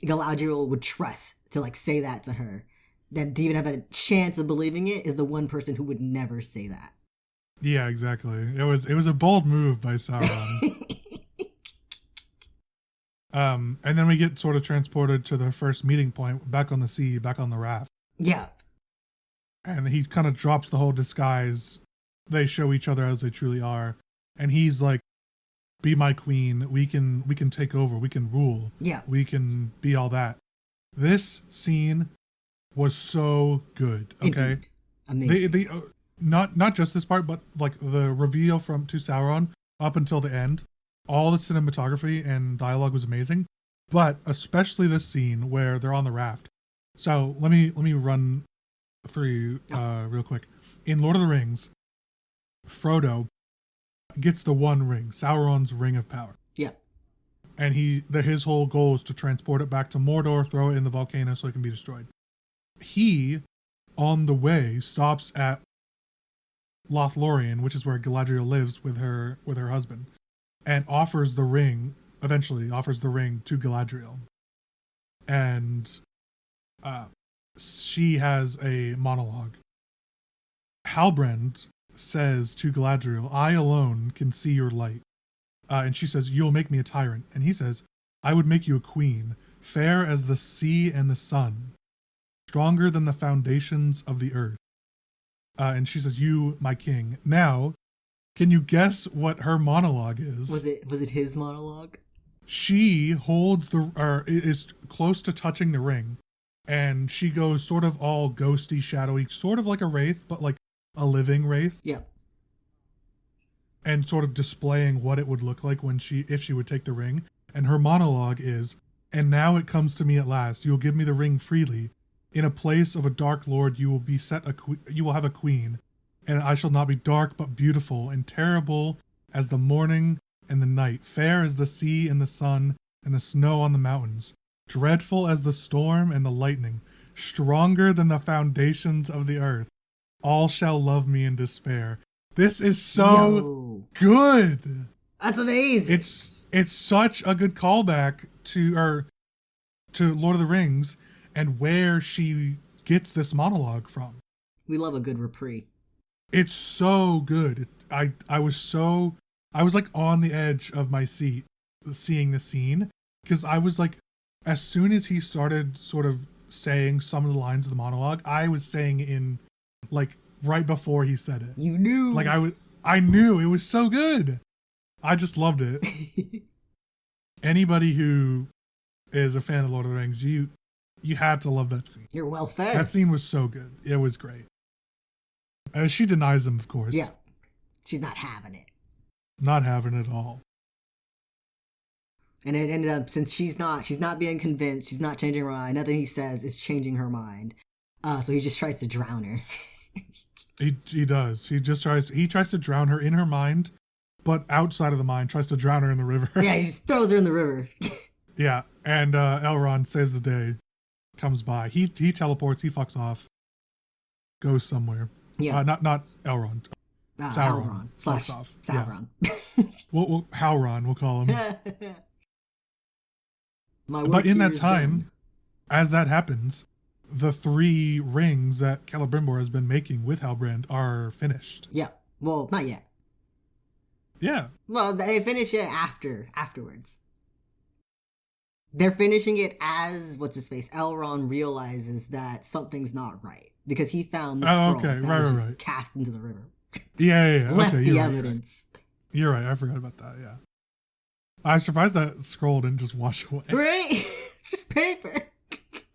Galadriel would trust to like say that to her, that to even have a chance of believing it, is the one person who would never say that. Yeah, exactly. It was a bold move by Sauron. And then we get sort of transported to the first meeting point, back on the sea, back on the raft. Yeah. And he kind of drops the whole disguise. They show each other as they truly are. And he's like, be my queen. We can take over. We can rule. Yeah. We can be all that. This scene was so good. Okay. Indeed. Amazing. Not just this part, but like the reveal to Sauron up until the end. All the cinematography and dialogue was amazing, but especially this scene where they're on the raft. So let me run through real quick. In Lord of the Rings, Frodo gets the One Ring, Sauron's Ring of Power. Yeah. And his whole goal is to transport it back to Mordor, throw it in the volcano so it can be destroyed. He, on the way, stops at Lothlorien, which is where Galadriel lives with her husband, and offers the ring to Galadriel. And she has a monologue. Halbrand says to Galadriel, I alone can see your light. And she says, you'll make me a tyrant. And he says, I would make you a queen, fair as the sea and the sun, stronger than the foundations of the earth. And she says, you, my king. Now, can you guess what her monologue is? Was it his monologue? She holds is close to touching the ring, and she goes sort of all ghosty, shadowy, sort of like a wraith, but like a living wraith. Yeah. And sort of displaying what it would look like if she would take the ring. And her monologue is, and now it comes to me at last. You'll give me the ring freely. In a place of a dark lord, you will have a queen. And I shall not be dark, but beautiful and terrible as the morning and the night, fair as the sea and the sun and the snow on the mountains, dreadful as the storm and the lightning, stronger than the foundations of the earth. All shall love me in despair. This is so good. That's amazing. It's such a good callback to Lord of the Rings and where she gets this monologue from. We love a good reprieve. It's so good. I was like on the edge of my seat seeing the scene, because I was like, as soon as he started sort of saying some of the lines of the monologue, I was saying in like right before he said it. You knew. Like I knew it was so good. I just loved it. Anybody who is a fan of Lord of the Rings, you had to love that scene. You're well fed. That scene was so good. It was great. She denies him, of course. Yeah. She's not having it. Not having it at all. And it ended up, since she's not being convinced, she's not changing her mind, nothing he says is changing her mind. So he just tries to drown her. He does. He tries to drown her in her mind, but outside of the mind, tries to drown her in the river. Yeah, he just throws her in the river. Yeah, and Elrond saves the day, comes by. He teleports, he fucks off, goes somewhere. Yeah. Not Elrond. Sauron. Slash Off. Sauron. Yeah. We'll Howron, we'll call him. But in that time, as that happens, the 3 rings that Celebrimbor has been making with Halbrand are finished. Yeah. Well, not yet. Yeah. Well, they finish it afterwards. They're finishing it as, what's his face, Elrond realizes that something's not right. Because he found the scroll that was just cast into the river. Yeah. Left okay, the evidence. You're right. I forgot about that, yeah. I'm surprised that scroll didn't just wash away. Right? It's just paper.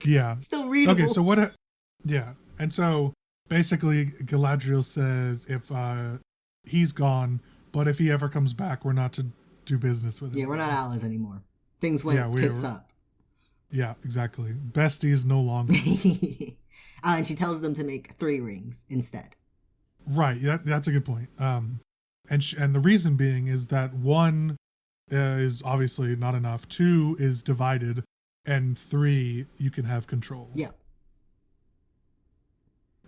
Yeah. Still readable. Okay, so yeah. And so, basically, Galadriel says if he's gone, but if he ever comes back, we're not to do business with him. Yeah, we're not allies anymore. Things went tits up. Yeah, exactly. Besties no longer. And she tells them to make 3 rings instead. Right, that's a good point. And the reason being is that 1 is obviously not enough, 2 is divided, and 3 you can have control. Yeah.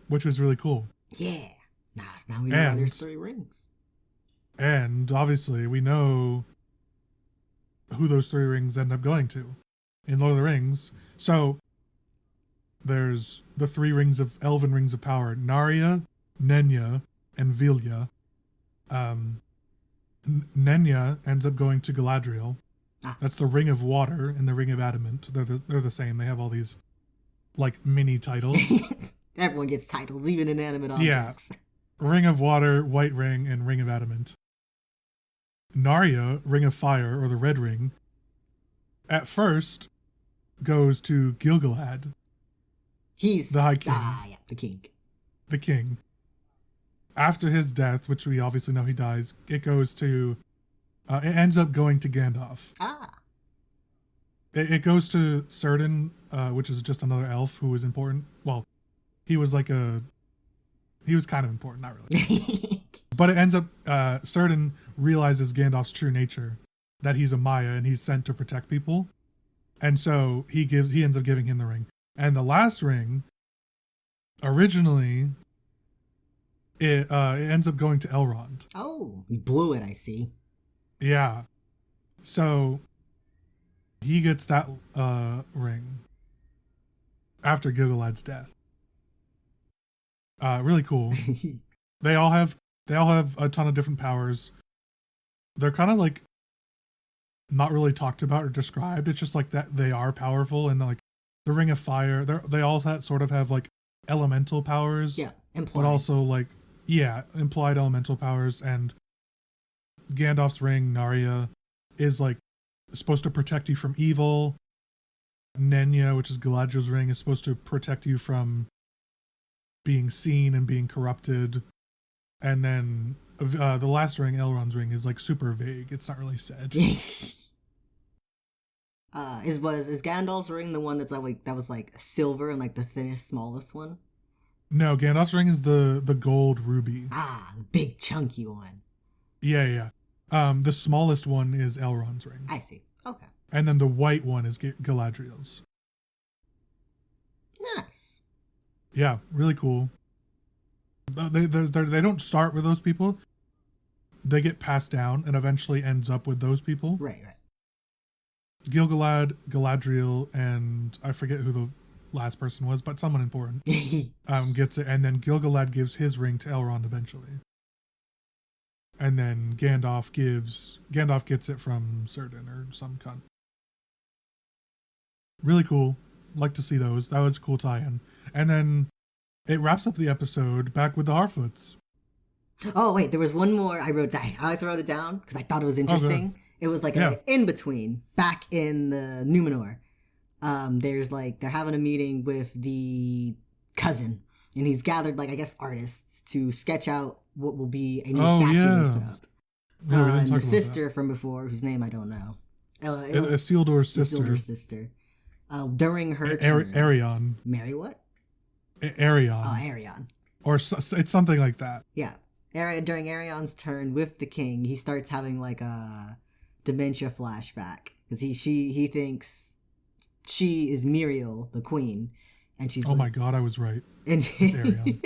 Which was really cool. Yeah. Now we know there's 3 rings. And obviously we know who those 3 rings end up going to in Lord of the Rings. So there's the 3 rings of elven rings of power: Narya, Nenya, and Vilya. Nenya ends up going to Galadriel. That's the Ring of Water and the Ring of Adamant. They're the same. They have all these like mini titles. Everyone gets titles, even inanimate objects. Yeah. Ring of Water, White Ring, and Ring of Adamant. Narya, Ring of Fire, or the Red Ring, at first goes to Gil-galad. He's the High King. Yeah, the king. The king. After his death, which we obviously know he dies, it goes to... it ends up going to Gandalf. It goes to Círdan, which is just another elf who was important. Well, he was kind of important, not really. But it ends up, Círdan realizes Gandalf's true nature, that he's a Maya and he's sent to protect people. And so he ends up giving him the ring. And the last ring, originally, it ends up going to Elrond. Oh, he blew it, I see. Yeah. So he gets that ring after Gil-galad's death. Really cool. They all have a ton of different powers. They're kind of like not really talked about or described. It's just like that they are powerful, and like the Ring of Fire, they all sort of have like elemental powers. Yeah, implied. But also like implied elemental powers. And Gandalf's ring, Narya, is like supposed to protect you from evil. Nenya, which is Galadriel's ring, is supposed to protect you from being seen and being corrupted. And then the last ring, Elrond's ring, is like super vague. It's not really said. Is Gandalf's ring the one that was like silver and like the thinnest, smallest one? No, Gandalf's ring is the gold ruby. The big chunky one. Yeah. The smallest one is Elrond's ring. I see. Okay. And then the white one is Galadriel's. Nice. Yeah, really cool. They don't start with those people. They get passed down and eventually ends up with those people. Right. Gil-galad, Galadriel, and I forget who the last person was, but someone important gets it, and then Gil-galad gives his ring to Elrond eventually. And then Gandalf gets it from Círdan or some cunt. Really cool. Like to see those. That was a cool tie-in. And then it wraps up the episode back with the Harfoots. Oh, wait, there was one more I wrote that. I also wrote it down because I thought it was interesting. It was like an in-between back in the Numenor. They're having a meeting with the cousin, and he's gathered, like, I guess, artists to sketch out what will be a new statue they put up. And the sister from before, whose name I don't know. Isildur's sister. During her turn. Arion. Mary what? Arion. Oh, Arion. Or it's something like that. Yeah. During Arion's turn with the king, he starts having like a dementia flashback. Because he thinks she is Muriel, the queen. And she's my God, I was right. And it's Arion.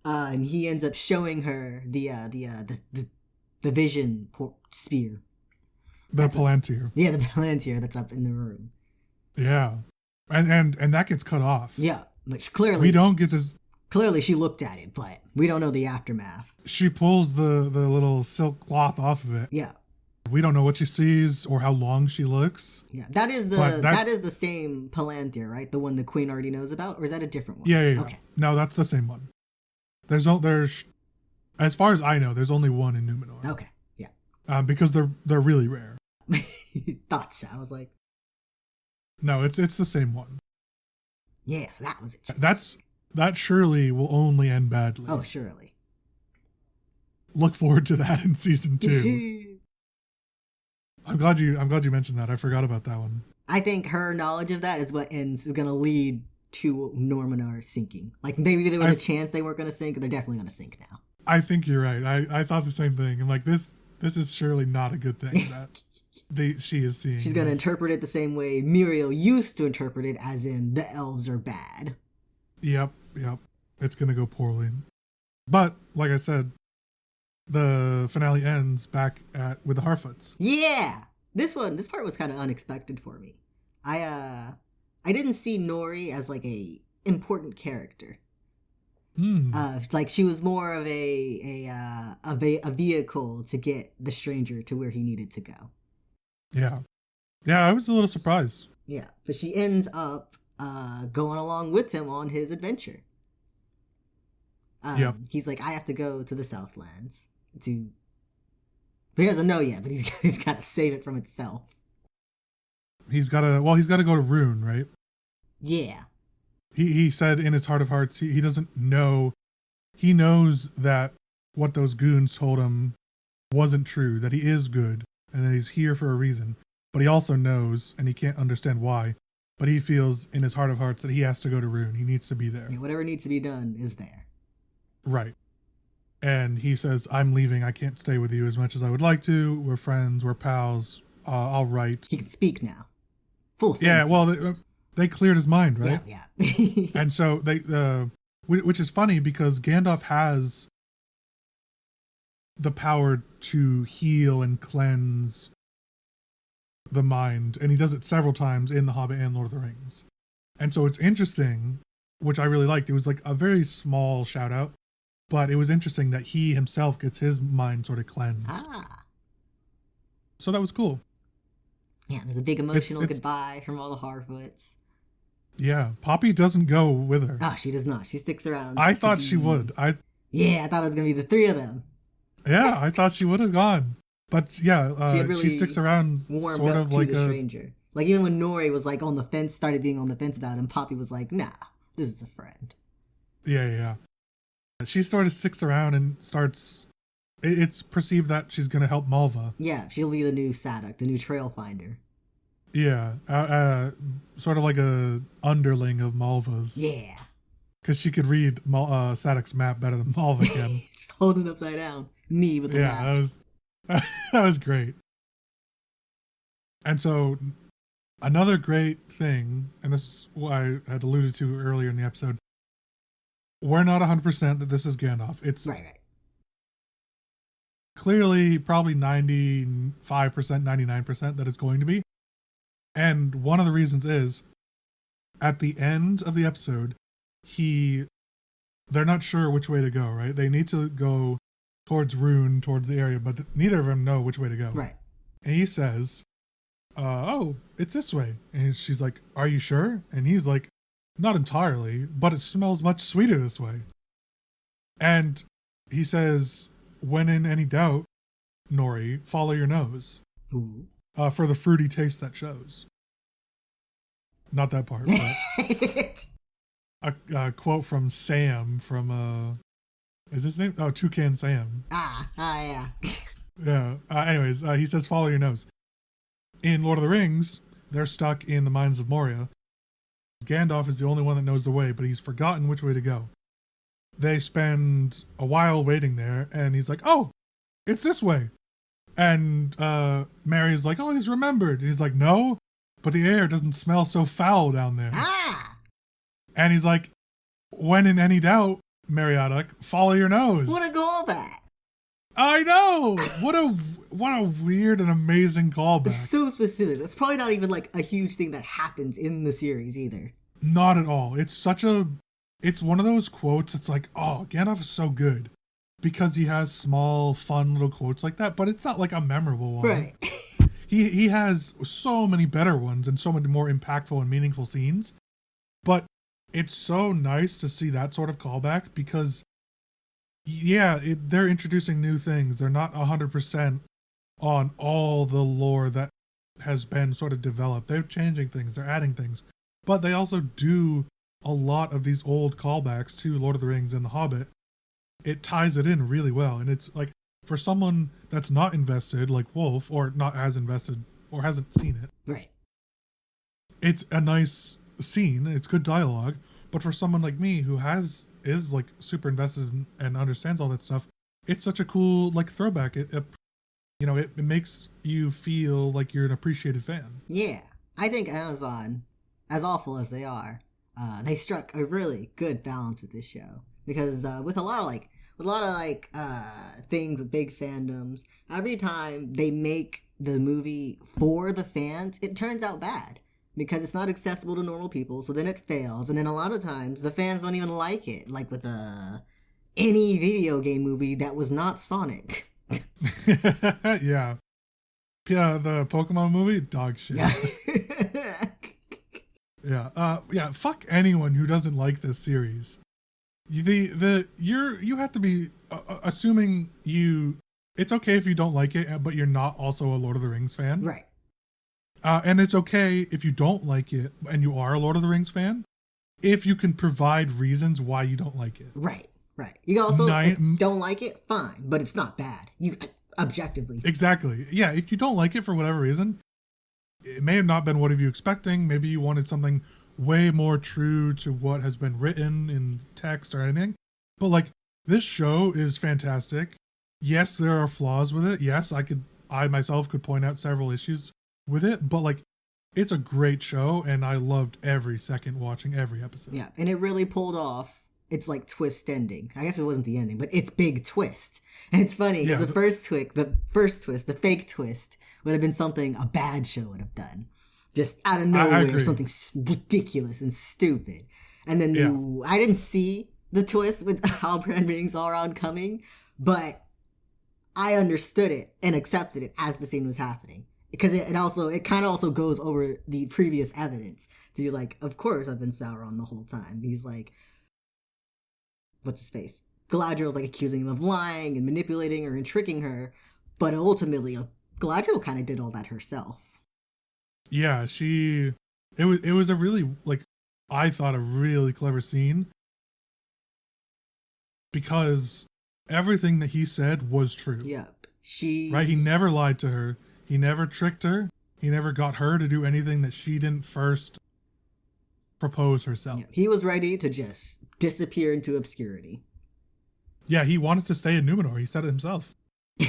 And he ends up showing her the vision spear. The Palantir. Yeah, the Palantir that's up in the room. Yeah. And that gets cut off. Yeah, which clearly... We don't get this... Clearly she looked at it, but we don't know the aftermath. She pulls the little silk cloth off of it. Yeah. We don't know what she sees or how long she looks. Yeah, that is the same Palantir, right? The one the queen already knows about? Or is that a different one? Yeah. Okay. No, that's the same one. There's as far as I know, there's only one in Numenor. Okay, yeah. Because they're really rare. Thought so. I was like... No, it's the same one. Yeah, so that was it. That surely will only end badly. Oh, surely. Look forward to that in season 2. I'm glad you mentioned that. I forgot about that one. I think her knowledge of that is what is going to lead to Numenor sinking. Like, maybe there was a chance they weren't going to sink, and they're definitely going to sink now. I think you're right. I thought the same thing. I'm like, this is surely not a good thing that she is seeing. She's going to interpret it the same way Muriel used to interpret it, as in the elves are bad. Yep. It's going to go poorly. But, like I said, the finale ends back with the Harfoots. Yeah! This part was kind of unexpected for me. I didn't see Nori as like a important character. Like she was more of a vehicle to get the stranger to where he needed to go. Yeah, I was a little surprised. Yeah, but she ends up going along with him on his adventure. He's like, I have to go to the Southlands to. He doesn't know yet, but he's got to save it from itself. He's got to go to Rune, right? Yeah. He said in his heart of hearts, he doesn't know. He knows that what those goons told him wasn't true, that he is good, and that he's here for a reason. But he also knows, and he can't understand why, but he feels in his heart of hearts that he has to go to Rune. He needs to be there. Yeah, whatever needs to be done is there. Right. And he says, I'm leaving. I can't stay with you as much as I would like to. We're friends. We're pals. I'll write. He can speak now. Full sense. Yeah, well, they cleared his mind, right? Yeah. And so which is funny because Gandalf has the power to heal and cleanse the mind, and he does it several times in The Hobbit and Lord of the Rings. And so it's interesting, which I really liked. It was like a very small shout out, but it was interesting that he himself gets his mind sort of cleansed. So that was cool. Yeah, there's a big emotional goodbye from all the Harfoots. Yeah, Poppy doesn't go with her. Oh, she does not. She sticks around. I thought she would. Yeah, I thought it was going to be the three of them. Yeah, I thought she would have gone. But yeah, she sticks around sort of like a stranger. Like even when Nori was like on the fence, started being on the fence about him, Poppy was like, nah, this is a friend. Yeah. She sort of sticks around and starts... It's perceived that she's going to help Malva. Yeah, she'll be the new Sadok, the new trail finder. Yeah, sort of like a underling of Malva's. Yeah. Because she could read Sadok's map better than Malva can. Just holding it upside down. Me with the map. Yeah, that was great. And so, another great thing, and this is what I had alluded to earlier in the episode, we're not 100% that this is Gandalf. It's right. Clearly probably 95%, 99% that it's going to be. And one of the reasons is, at the end of the episode, they're not sure which way to go, right? They need to go towards Rune, towards the area, but neither of them know which way to go. Right. And he says, oh, it's this way. And she's like, are you sure? And he's like, not entirely, but it smells much sweeter this way. And he says, when in any doubt, Nori, follow your nose. Ooh. For the fruity taste that shows. Not that part, but a quote from Sam from, is his name? Oh, Toucan Sam. Yeah. Yeah. Anyways, he says, follow your nose. In Lord of the Rings, they're stuck in the mines of Moria. Gandalf is the only one that knows the way, but he's forgotten which way to go. they spend a while waiting there, and he's like, oh, it's this way. And Mary's like, oh, he's remembered. And he's like, no, but the air doesn't smell so foul down there. Ah! And he's like, when in any doubt, Marietta, follow your nose. What a callback. I know. What a weird and amazing callback. It's so specific. That's probably not even like a huge thing that happens in the series either. Not at all. It's one of those quotes. It's like, oh, Gandalf is so good because he has small, fun little quotes like that, but it's not like a memorable one. Right. He has so many better ones and so many more impactful and meaningful scenes, but it's so nice to see that sort of callback because, yeah, they're introducing new things. They're not 100% on all the lore that has been sort of developed. They're changing things. They're adding things. But they also do a lot of these old callbacks to Lord of the Rings and The Hobbit. It ties it in really well. And it's like, for someone that's not invested, like Wolf, or not as invested, or hasn't seen it. Right. It's a nice scene. It's good dialogue. But for someone like me who is like super invested and understands all that stuff, it's such a cool like throwback. It makes you feel like you're an appreciated fan. Yeah. I think Amazon, as awful as they are, they struck a really good balance with this show because with a lot of things with big fandoms, every time they make the movie for the fans, it turns out bad because it's not accessible to normal people. So then it fails, and then a lot of times the fans don't even like it. Like with any video game movie that was not Sonic. Yeah. Yeah, the Pokemon movie, dog shit. Yeah. Fuck anyone who doesn't like this series. You have to be assuming it's okay if you don't like it, but you're not also a Lord of the Rings fan. Right. And it's okay if you don't like it and you are a Lord of the Rings fan, if you can provide reasons why you don't like it. Right. You also don't like it, fine, but it's not bad. You objectively. Exactly. Yeah, if you don't like it for whatever reason, it may have not been what you expecting. Maybe you wanted something way more true to what has been written in text or anything. But like, this show is fantastic. Yes, there are flaws with it. Yes, I myself could point out several issues with it, but like, it's a great show and I loved every second watching every episode. Yeah, and it really pulled off its like twist ending. I guess it wasn't the ending, but it's big twist. And it's funny, the first twist, the fake twist, would have been something a bad show would have done. Just out of nowhere, something ridiculous and stupid. And then I didn't see the twist with Halbrand being Sauron coming, but I understood it and accepted it as the scene was happening. Because it kind of also goes over the previous evidence to be like, of course I've been Sauron the whole time. He's like, what's his face? Galadriel's like accusing him of lying and manipulating her and tricking her, but ultimately Galadriel kind of did all that herself. Yeah, it was a really, like, I thought a really clever scene because everything that he said was true. Yep. Right? He never lied to her. He never tricked her. He never got her to do anything that she didn't first propose herself. Yeah, he was ready to just disappear into obscurity. Yeah, he wanted to stay in Numenor. He said it himself.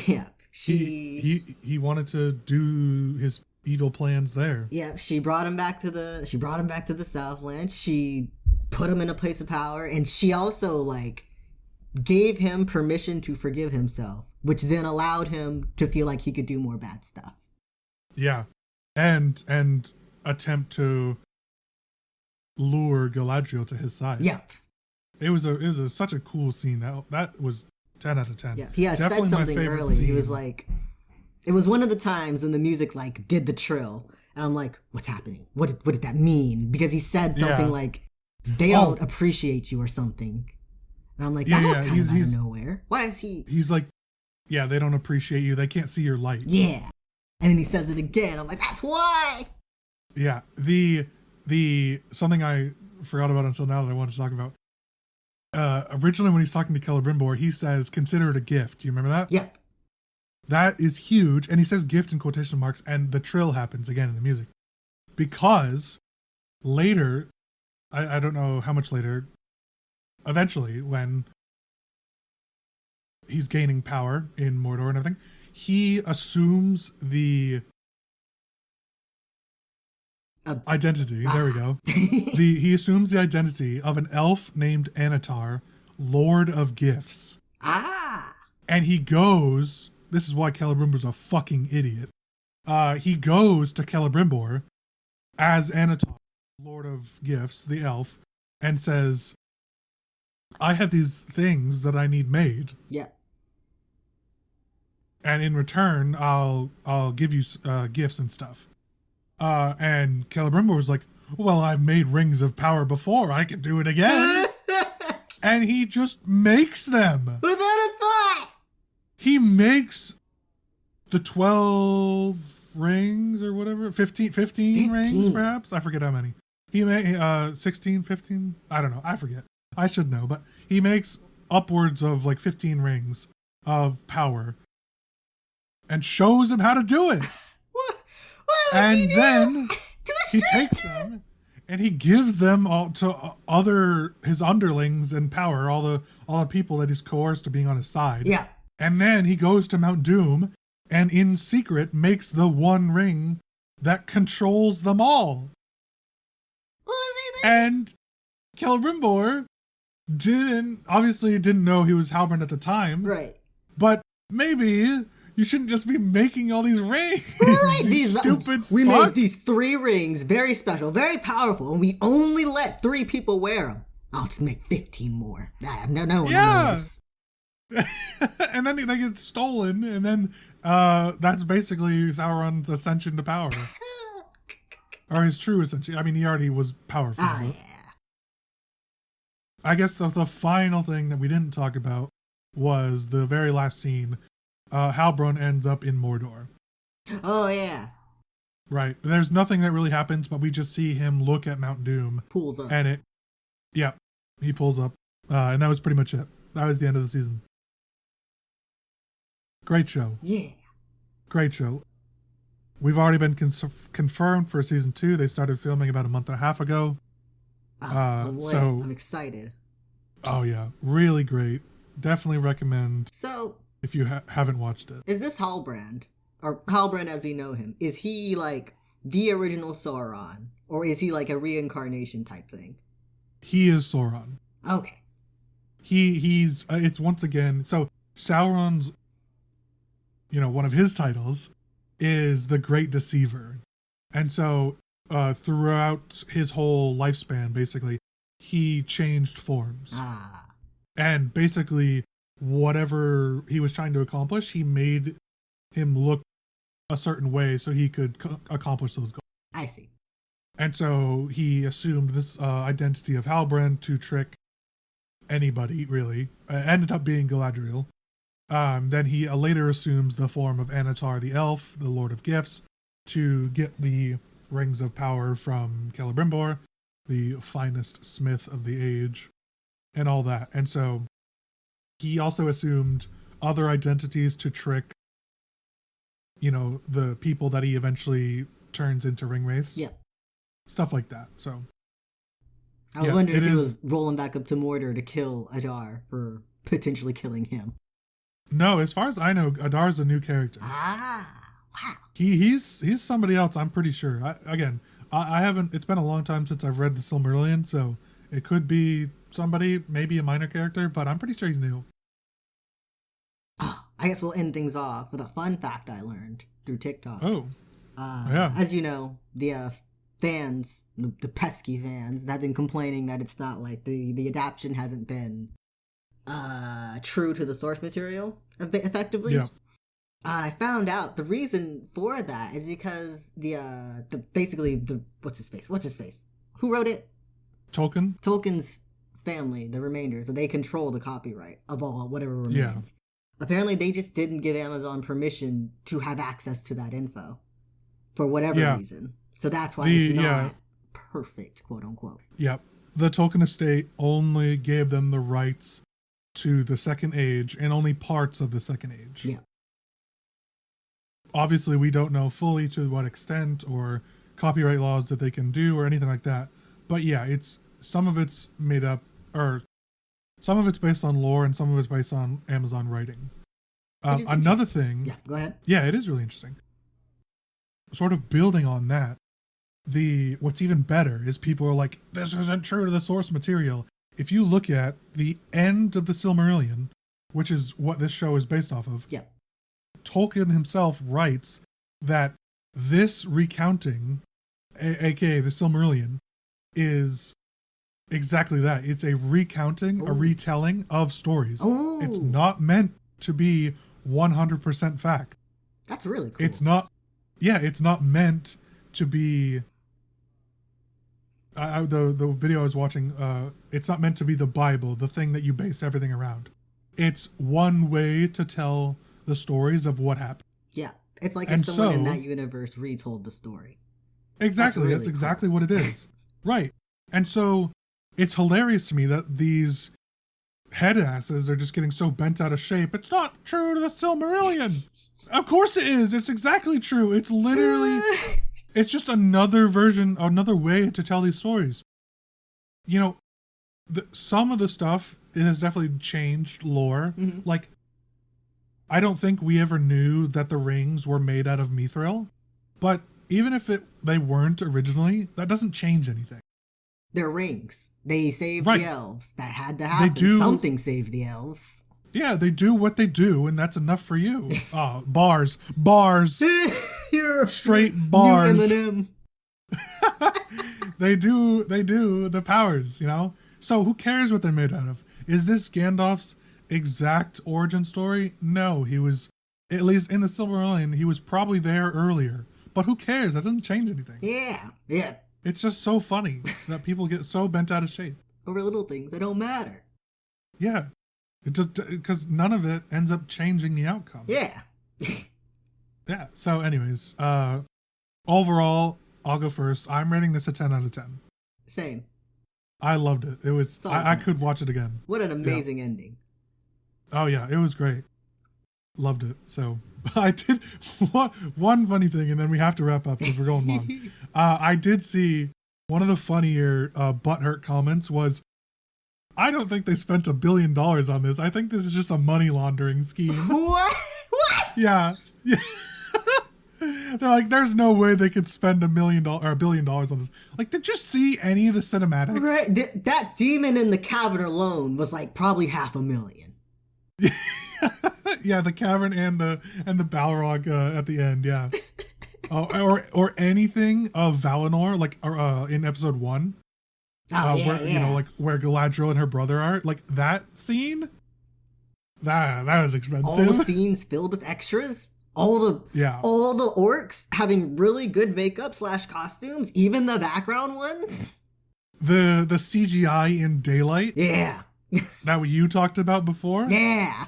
Yeah. He wanted to do his evil plans there. Yeah, she brought him back to the Southland. She put him in a place of power, and she also like gave him permission to forgive himself, which then allowed him to feel like he could do more bad stuff. Yeah. And attempt to lure Galadriel to his side. Yep. It was such a cool scene. That was 10 out of 10. Yeah, he had said something early. He was like, it was one of the times when the music like did the trill, and I'm like, what's happening? What did that mean? Because he said something like, they don't appreciate you or something. And I'm like, that was kind of out of nowhere. Why is he? He's like, yeah, they don't appreciate you. They can't see your light. Yeah. And then he says it again. I'm like, that's why. Yeah. The something I forgot about until now that I wanted to talk about. Originally when he's talking to Celebrimbor, he says, consider it a gift. Do you remember that? Yep. That is huge. And he says gift in quotation marks, and the trill happens again in the music. Because later, I don't know how much later, eventually when he's gaining power in Mordor and everything, he assumes the identity. There we go. He assumes the identity of an elf named Anatar, Lord of Gifts. And he goes. This is why Celebrimbor's a fucking idiot. He goes to Celebrimbor as Anatar, Lord of Gifts, the elf, and says, I have these things that I need made. Yeah. And in return, I'll give you gifts and stuff. And Celebrimbor was like, well, I've made rings of power before. I can do it again. And he just makes them. Without a thought. He makes the 12 rings or whatever. 15 rings, perhaps? I forget how many. He made 16, 15? I don't know. I forget. I should know. But he makes upwards of like 15 rings of power and shows him how to do it. What and then he takes them and he gives them all to his underlings and power, all the people that he's coerced to being on his side. Yeah. And then he goes to Mount Doom and in secret makes the one ring that controls them all. And Celebrimbor obviously didn't know he was Halbrand at the time. Right. But maybe you shouldn't just be making all these rings. Right. We made these 3 rings, very special, very powerful, and we only let 3 people wear them. I'll just make 15 more. No one knows. And then they get stolen, and then that's basically Sauron's ascension to power. Or his true ascension. I mean, he already was powerful. Yeah. I guess the final thing that we didn't talk about was the very last scene. Halbrand ends up in Mordor. Oh, yeah. Right. There's nothing that really happens, but we just see him look at Mount Doom. Pulls up. And he pulls up. And that was pretty much it. That was the end of the season. Great show. Yeah. Great show. We've already been confirmed for season 2. They started filming about a month and a half ago. So I'm excited. Oh, yeah. Really great. Definitely recommend. So, if you haven't watched it. Is this Halbrand, or Halbrand as we know him, is he like the original Sauron, or is he like a reincarnation type thing? He is Sauron. Okay. He's it's once again, so Sauron's, one of his titles is the Great Deceiver. And so throughout his whole lifespan, basically, he changed forms. And basically, whatever he was trying to accomplish, he made him look a certain way so he could accomplish those goals. I see. And so he assumed this identity of Halbrand to trick anybody, really. Ended up being Galadriel. Then he later assumes the form of Anatar the Elf, the Lord of Gifts, to get the Rings of Power from Celebrimbor, the finest smith of the age, and all that. And so he also assumed other identities to trick, the people that he eventually turns into ringwraiths. Yeah. Stuff like that. So I was wondering if he was rolling back up to Mordor to kill Adar for potentially killing him. No, as far as I know, Adar's a new character. Wow. He's somebody else, I'm pretty sure. I haven't, it's been a long time since I've read the Silmarillion, so it could be somebody, maybe a minor character, but I'm pretty sure he's new. I guess we'll end things off with a fun fact I learned through TikTok. Oh. Yeah. As you know, the fans, the pesky fans, have been complaining that it's not like the adaptation hasn't been true to the source material effectively. Yeah. And I found out the reason for that is because basically what's his face? Who wrote it? Tolkien. Tolkien's family, the remainder, so they control the copyright of all whatever remains. Yeah. Apparently, they just didn't give Amazon permission to have access to that info for whatever reason. So that's why it's not perfect, quote unquote. Yep. The Tolkien estate only gave them the rights to the Second Age and only parts of the Second Age. Yeah. Obviously, we don't know fully to what extent or copyright laws that they can do or anything like that. But yeah, some of it's made up, or Some of it's based on lore and some of it's based on Amazon writing. Another thing. Yeah, go ahead. Yeah, it is really interesting. Sort of building on that, what's even better is people are like, this isn't true to the source material. If you look at the end of the Silmarillion, which is what this show is based off of, yeah. Tolkien himself writes that this recounting, aka the Silmarillion, is exactly that. It's a recounting, a retelling of stories. Oh. It's not meant to be 100% fact. That's really cool. It's not meant to be the video I was watching, it's not meant to be the Bible, the thing that you base everything around. It's one way to tell the stories of what happened. Yeah. It's like if someone in that universe retold the story. Exactly. That's exactly what it is. Right. And so it's hilarious to me that these head asses are just getting so bent out of shape. It's not true to the Silmarillion. Of course it is. It's exactly true. It's literally, it's just another version, another way to tell these stories. You know, some of the stuff, it has definitely changed lore. Mm-hmm. Like, I don't think we ever knew that the rings were made out of mithril, but even if they weren't originally, that doesn't change anything. They're rings. They saved right. the elves. That had to happen. Something saved the elves. Yeah, they do what they do, and that's enough for you. Bars. You're straight bars. New Eminem. They do the powers, you know? So who cares what they're made out of? Is this Gandalf's exact origin story? No, he was, at least in the Silmarillion, he was probably there earlier. But who cares? That doesn't change anything. Yeah. It's just so funny that people get so bent out of shape. Over little things that don't matter. Yeah. It just, because none of it ends up changing the outcome. Yeah. Yeah. So anyways, overall, I'll go first. I'm rating this a 10 out of 10. Same. I loved it. It was, I could watch it again. What an amazing ending. Oh yeah, it was great. Loved it. So I did one funny thing, and then we have to wrap up because we're going long. I did see one of the funnier butthurt comments was, I don't think they spent $1 billion on this. I think this is just a money laundering scheme. What? Yeah. They're like, there's no way they could spend $1 billion on this. Like, did you see any of the cinematics? Right. That demon in the cavern alone was like probably $500,000. Yeah, the cavern and the Balrog at the end. Yeah. Or anything of Valinor, like in episode 1. Where you know, like where Galadriel and her brother are, like that scene. That was expensive. All the scenes filled with extras. All the orcs having really good makeup / costumes, even the background ones. The CGI in daylight. Yeah. That what you talked about before. Yeah.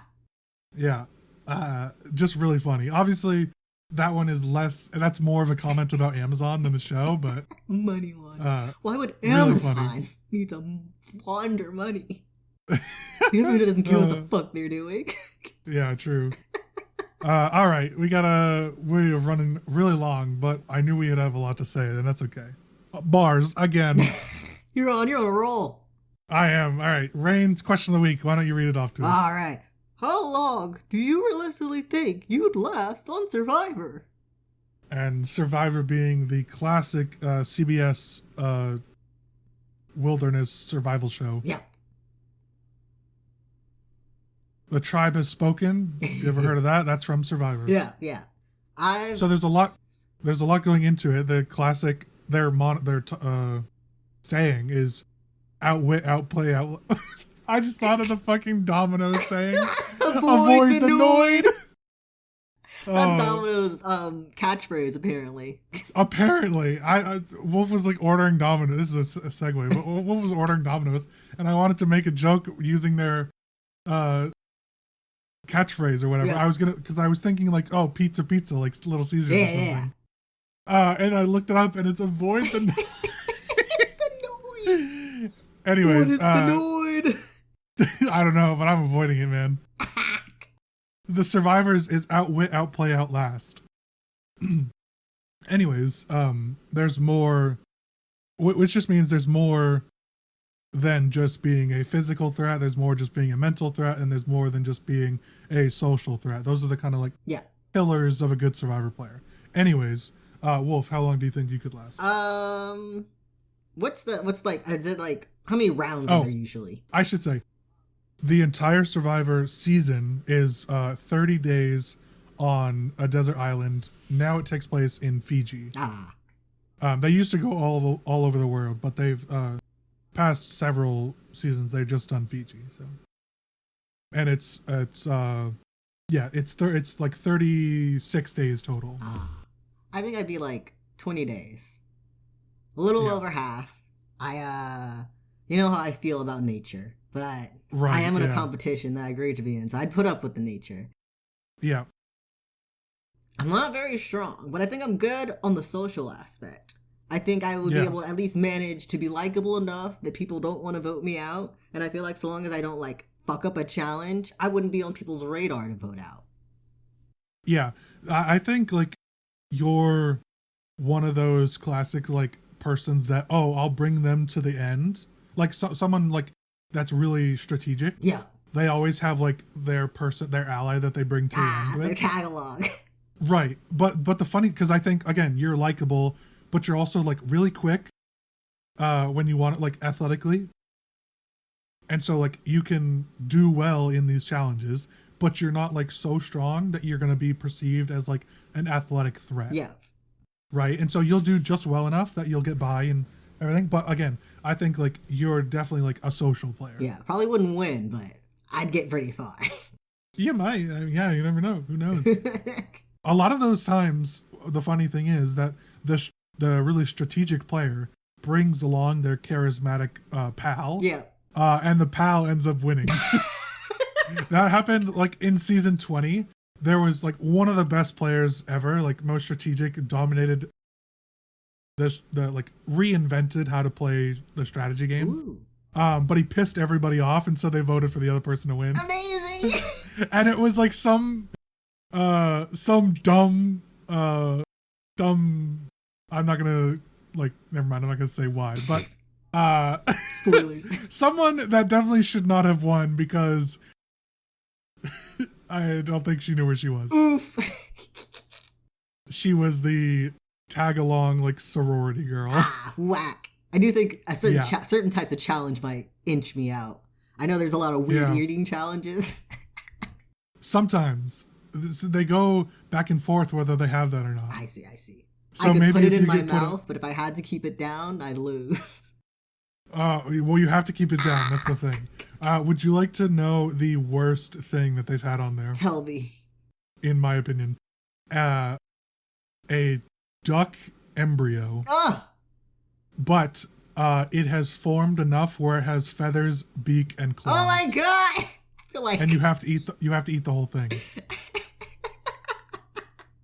Yeah. Just really funny. Obviously, that one is less. That's more of a comment about Amazon than the show, but money laundering. Why would Amazon really need to launder money? Even if it doesn't care what the fuck they're doing. Yeah, true. All right, we're running really long, but I knew we'd have a lot to say, and that's okay. Bars again. You're on a roll. I am. All right, Rain's question of the week. Why don't you read it off to us? All right. How long do you realistically think you'd last on Survivor? And Survivor being the classic CBS wilderness survival show. Yeah. The Tribe Has Spoken. You ever heard of that? That's from Survivor. Yeah. So there's a lot going into it. The classic, their saying is outwit, outplay, out. I just thought of the fucking Domino's saying, avoid the Noid. That's Domino's catchphrase, apparently. Apparently. Wolf was like ordering Domino's. This is a segue. But Wolf was ordering Domino's, and I wanted to make a joke using their catchphrase or whatever. Yeah. Because I was thinking like, oh, pizza, like Little Caesars or something. Yeah. And I looked it up, and it's avoid the Noid. Anyways. What is the Noid? I don't know, but I'm avoiding it, man. The Survivors is outwit, outplay, outlast. Anyways, there's more, which just means there's more than just being a physical threat. There's more just being a mental threat, and there's more than just being a social threat. Those are the kind of like pillars of a good Survivor player. Anyways, Wolf, how long do you think you could last? Is it like, how many rounds are there usually? I should say, the entire Survivor season is 30 days on a desert island. Now it takes place in Fiji. They used to go all over the world, but they've past several seasons they've just done Fiji. So, and it's like 36 days total. I think I'd be like 20 days, a little over half. You know how I feel about nature, but I am in a competition that I agreed to be in, so I'd put up with the nature. Yeah. I'm not very strong, but I think I'm good on the social aspect. I think I would be able to at least manage to be likable enough that people don't want to vote me out. And I feel like so long as I don't like fuck up a challenge, I wouldn't be on people's radar to vote out. Yeah, I think like you're one of those classic like persons that, I'll bring them to the end. Like someone like that's really strategic. Yeah. They always have like their ally that they bring to the end with. Their tag along. Right. But the funny, because I think, again, you're likable, but you're also like really quick when you want it, like athletically. And so like you can do well in these challenges, but you're not like so strong that you're going to be perceived as like an athletic threat. Yeah. Right. And so you'll do just well enough that you'll get by and everything. But again, I think like you're definitely like a social player. Yeah. Probably wouldn't win, but I'd get pretty far. You might. Yeah. You never know. Who knows? A lot of those times, the funny thing is that the really strategic player brings along their charismatic pal. Yeah. And the pal ends up winning. That happened like in season 20. There was like one of the best players ever, like most strategic, dominated like reinvented how to play the strategy game. Ooh. But he pissed everybody off, and so they voted for the other person to win. Amazing. And it was like some dumb I'm not gonna like, never mind, I'm not gonna say why, but spoilers. Someone that definitely should not have won because I don't think she knew where she was. Oof. She was the tag along like sorority girl. Whack. I do think a certain types of challenge might inch me out. I know there's a lot of weird eating challenges. Sometimes they go back and forth whether they have that or not. I see. So I could maybe put it in my mouth, but if I had to keep it down, I'd lose. Well, you have to keep it down. That's the thing. Would you like to know the worst thing that they've had on there? Tell me. In my opinion, a duck embryo. But it has formed enough where it has feathers, beak, and claws. Oh my god! I feel like, and you have to eat the whole thing.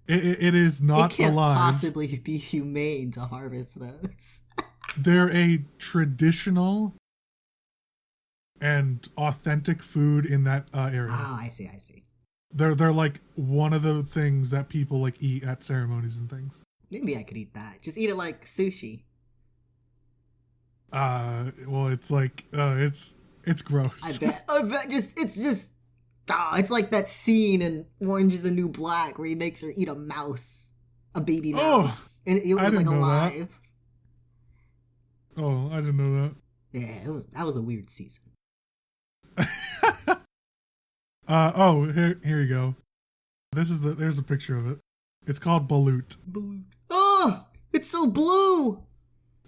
It is not alive. It can't possibly be humane to harvest those. They're a traditional and authentic food in that area. Oh, I see. They're like one of the things that people like eat at ceremonies and things. Maybe I could eat that. Just eat it like sushi. Well, it's like it's gross. I bet. It's like that scene in Orange is the New Black where he makes her eat a mouse, a baby mouse, and it was like alive. Oh, I didn't know that. Yeah, that was a weird season. Here you go. There's a picture of it. It's called Balut. Oh, it's so blue.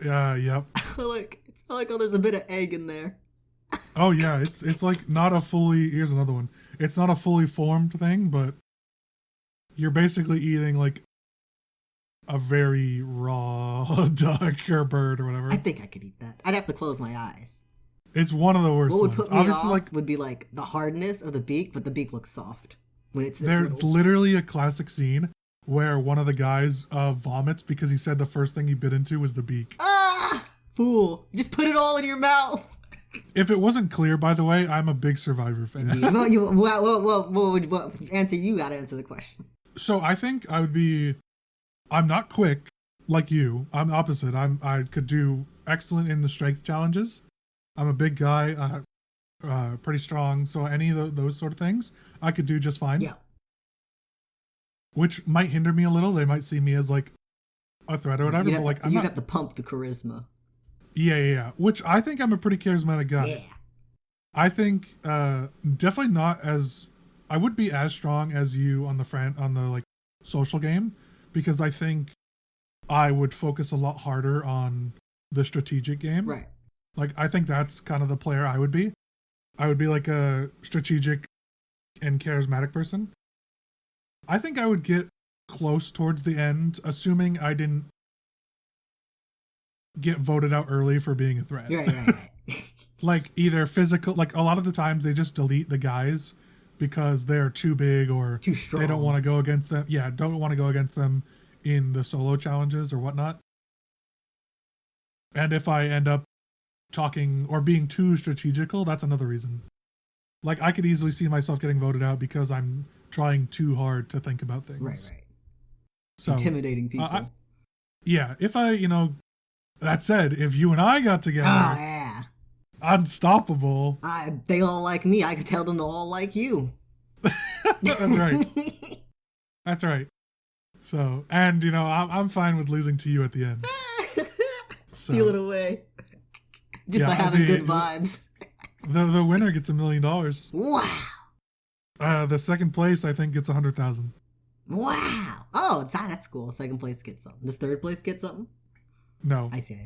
Yep. I like how there's a bit of egg in there. Oh yeah, it's like not a fully. Here's another one. It's not a fully formed thing, but you're basically eating like a very raw duck or bird or whatever. I think I could eat that. I'd have to close my eyes. It's one of the worst ones. What would put me off would be like the hardness of the beak, but the beak looks soft when it's. There's literally a classic scene where one of the guys vomits because he said the first thing he bit into was the beak. Fool! Just put it all in your mouth. If it wasn't clear, by the way, I'm a big Survivor fan. What answer? You gotta answer the question. So I think I would be. I'm not quick like you. I'm opposite. I could do excellent in the strength challenges, I'm a big guy, pretty strong. So any of those sort of things, I could do just fine. Yeah. Which might hinder me a little. They might see me as like a threat or whatever. But like, you'd have to pump the charisma. Yeah. Which I think I'm a pretty charismatic guy. Yeah. I think definitely not as I wouldn't be as strong as you on the like social game, because I think I would focus a lot harder on the strategic game. Right. Like I think that's kind of the player I would be. I would be like a strategic and charismatic person. I think I would get close towards the end, assuming I didn't get voted out early for being a threat. Right. Like either physical, like a lot of the times they just delete the guys because they're too big or too strong. They don't want to go against them. Yeah, don't want to go against them in the solo challenges or whatnot. And if I end up talking or being too strategical, that's another reason. Like I could easily see myself getting voted out because I'm trying too hard to think about things. Right. So intimidating people. If I, that said, if you and I got together, oh yeah, unstoppable. They all like me. I could tell them to all like you. That's right. That's right. So, and I'm fine with losing to you at the end. Steal it away. Just by having good vibes. The winner gets $1 million. Wow. The second place I think gets 100,000. Wow. Oh, that's cool. Second place gets something. Does third place get something? No. I see.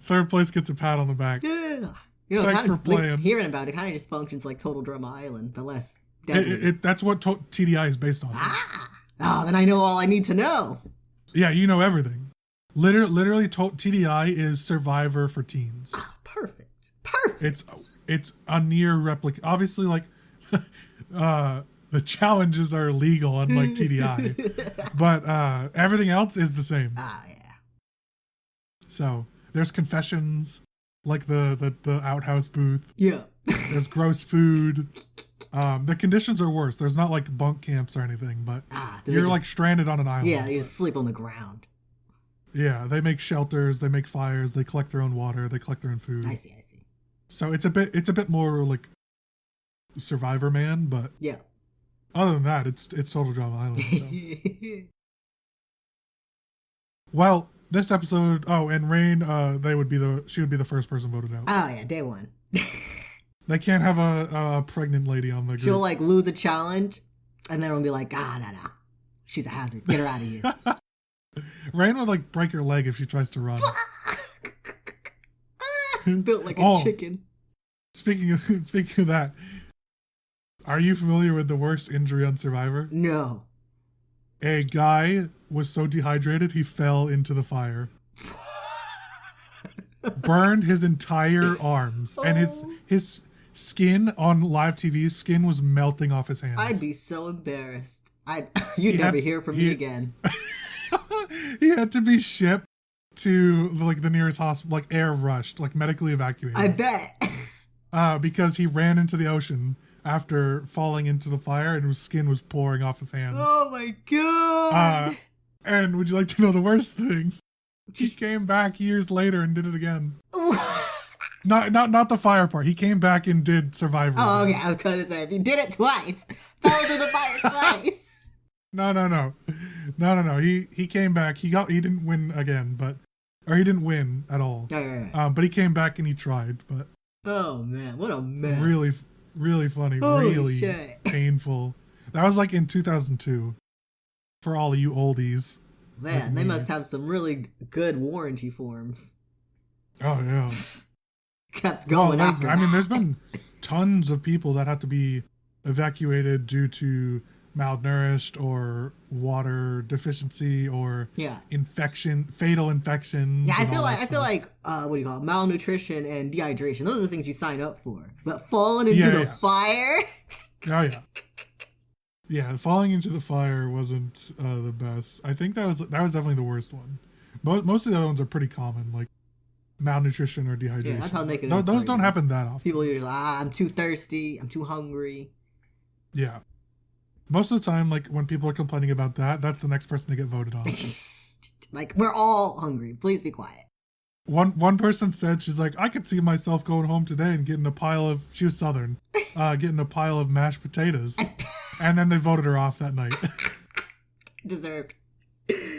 Third place gets a pat on the back. Yeah. Thanks for playing. Hearing about it kind of just functions like Total Drama Island, but less. That's what TDI is based on. Oh, then I know all I need to know. Yeah, you know everything. Literally, TDI is Survivor for teens. Oh, perfect. It's a near replica. Obviously, like the challenges are legal, unlike TDI, but everything else is the same. Ah, yeah. So there's confessions, like the outhouse booth. Yeah. There's gross food. The conditions are worse. There's not like bunk camps or anything, but you're like stranded on an island. Yeah, you just sleep on the ground. Yeah, they make shelters, they make fires, they collect their own water, they collect their own food. I see. So it's a bit more like Survivor Man, but yeah. Other than that, it's Total Drama Island. So. Well, this episode, and Rain, she would be the first person voted out. Oh yeah, day one. They can't have a pregnant lady on the group. She'll like lose a challenge, and then everyone will be like, no, she's a hazard. Get her out of here. Rain would like break her leg if she tries to run. Built like a chicken. Speaking of that, are you familiar with the worst injury on Survivor? No. A guy was so dehydrated he fell into the fire. Burned his entire arms, and his skin on live TV, skin was melting off his hands. I'd be so embarrassed. You'd never hear from me again. He had to be shipped to like the nearest hospital, like air rushed, like medically evacuated. I bet. Because he ran into the ocean after falling into the fire and his skin was pouring off his hands. Oh my god. And would you like to know the worst thing? He came back years later and did it again. Not the fire part. He came back and did Survivor. Oh, okay. I was going to say, if he did it twice, fell into the fire twice. No. He came back. He didn't win again, or he didn't win at all. Right. But he came back and he tried. But oh man, what a mess! Really, really funny. Holy really shit. Painful. That was like in 2002. For all of you oldies. Man, they must have some really good warranty forms. Oh yeah. Kept going after. I mean, there's been tons of people that have to be evacuated due to malnourished or water deficiency or fatal infections. Yeah, I feel like what do you call it? Malnutrition and dehydration. Those are the things you sign up for. But falling into the fire. Oh yeah. Yeah, falling into the fire wasn't the best. I think that was definitely the worst one. Most of the other ones are pretty common, like malnutrition or dehydration. Yeah, that's how naked. Those don't happen that often. People usually I'm too thirsty, I'm too hungry. Yeah. Most of the time, like when people are complaining about that, that's the next person to get voted on. Like, we're all hungry. Please be quiet. One person said, she's like, I could see myself going home today and getting a pile of, she was Southern, getting a pile of mashed potatoes. And then they voted her off that night. Deserved.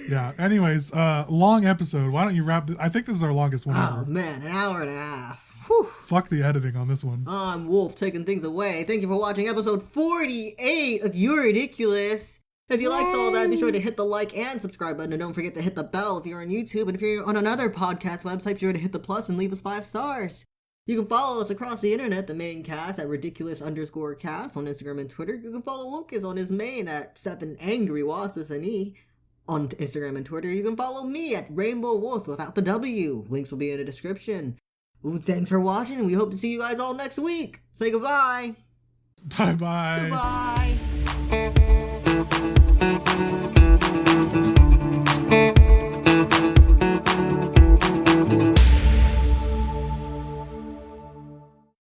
Yeah. Anyways, long episode. Why don't you wrap this? I think this is our longest one ever. Oh, man, an hour and a half. Whew. Fuck the editing on this one. I'm Wolf, taking things away. Thank you for watching episode 48 of You're Ridiculous. If you liked all that, be sure to hit the like and subscribe button, and don't forget to hit the bell if you're on YouTube, and if you're on another podcast website, be sure to hit the plus and leave us 5 stars. You can follow us across the internet, the main cast at ridiculous_cast on Instagram and Twitter. You can follow Lucas on his main at 7AngryWasp with an E on Instagram and Twitter. You can follow me at Rainbow Wolf without the W. Links will be in the description. Ooh, thanks for watching, and we hope to see you guys all next week. Say goodbye. Bye-bye. Goodbye.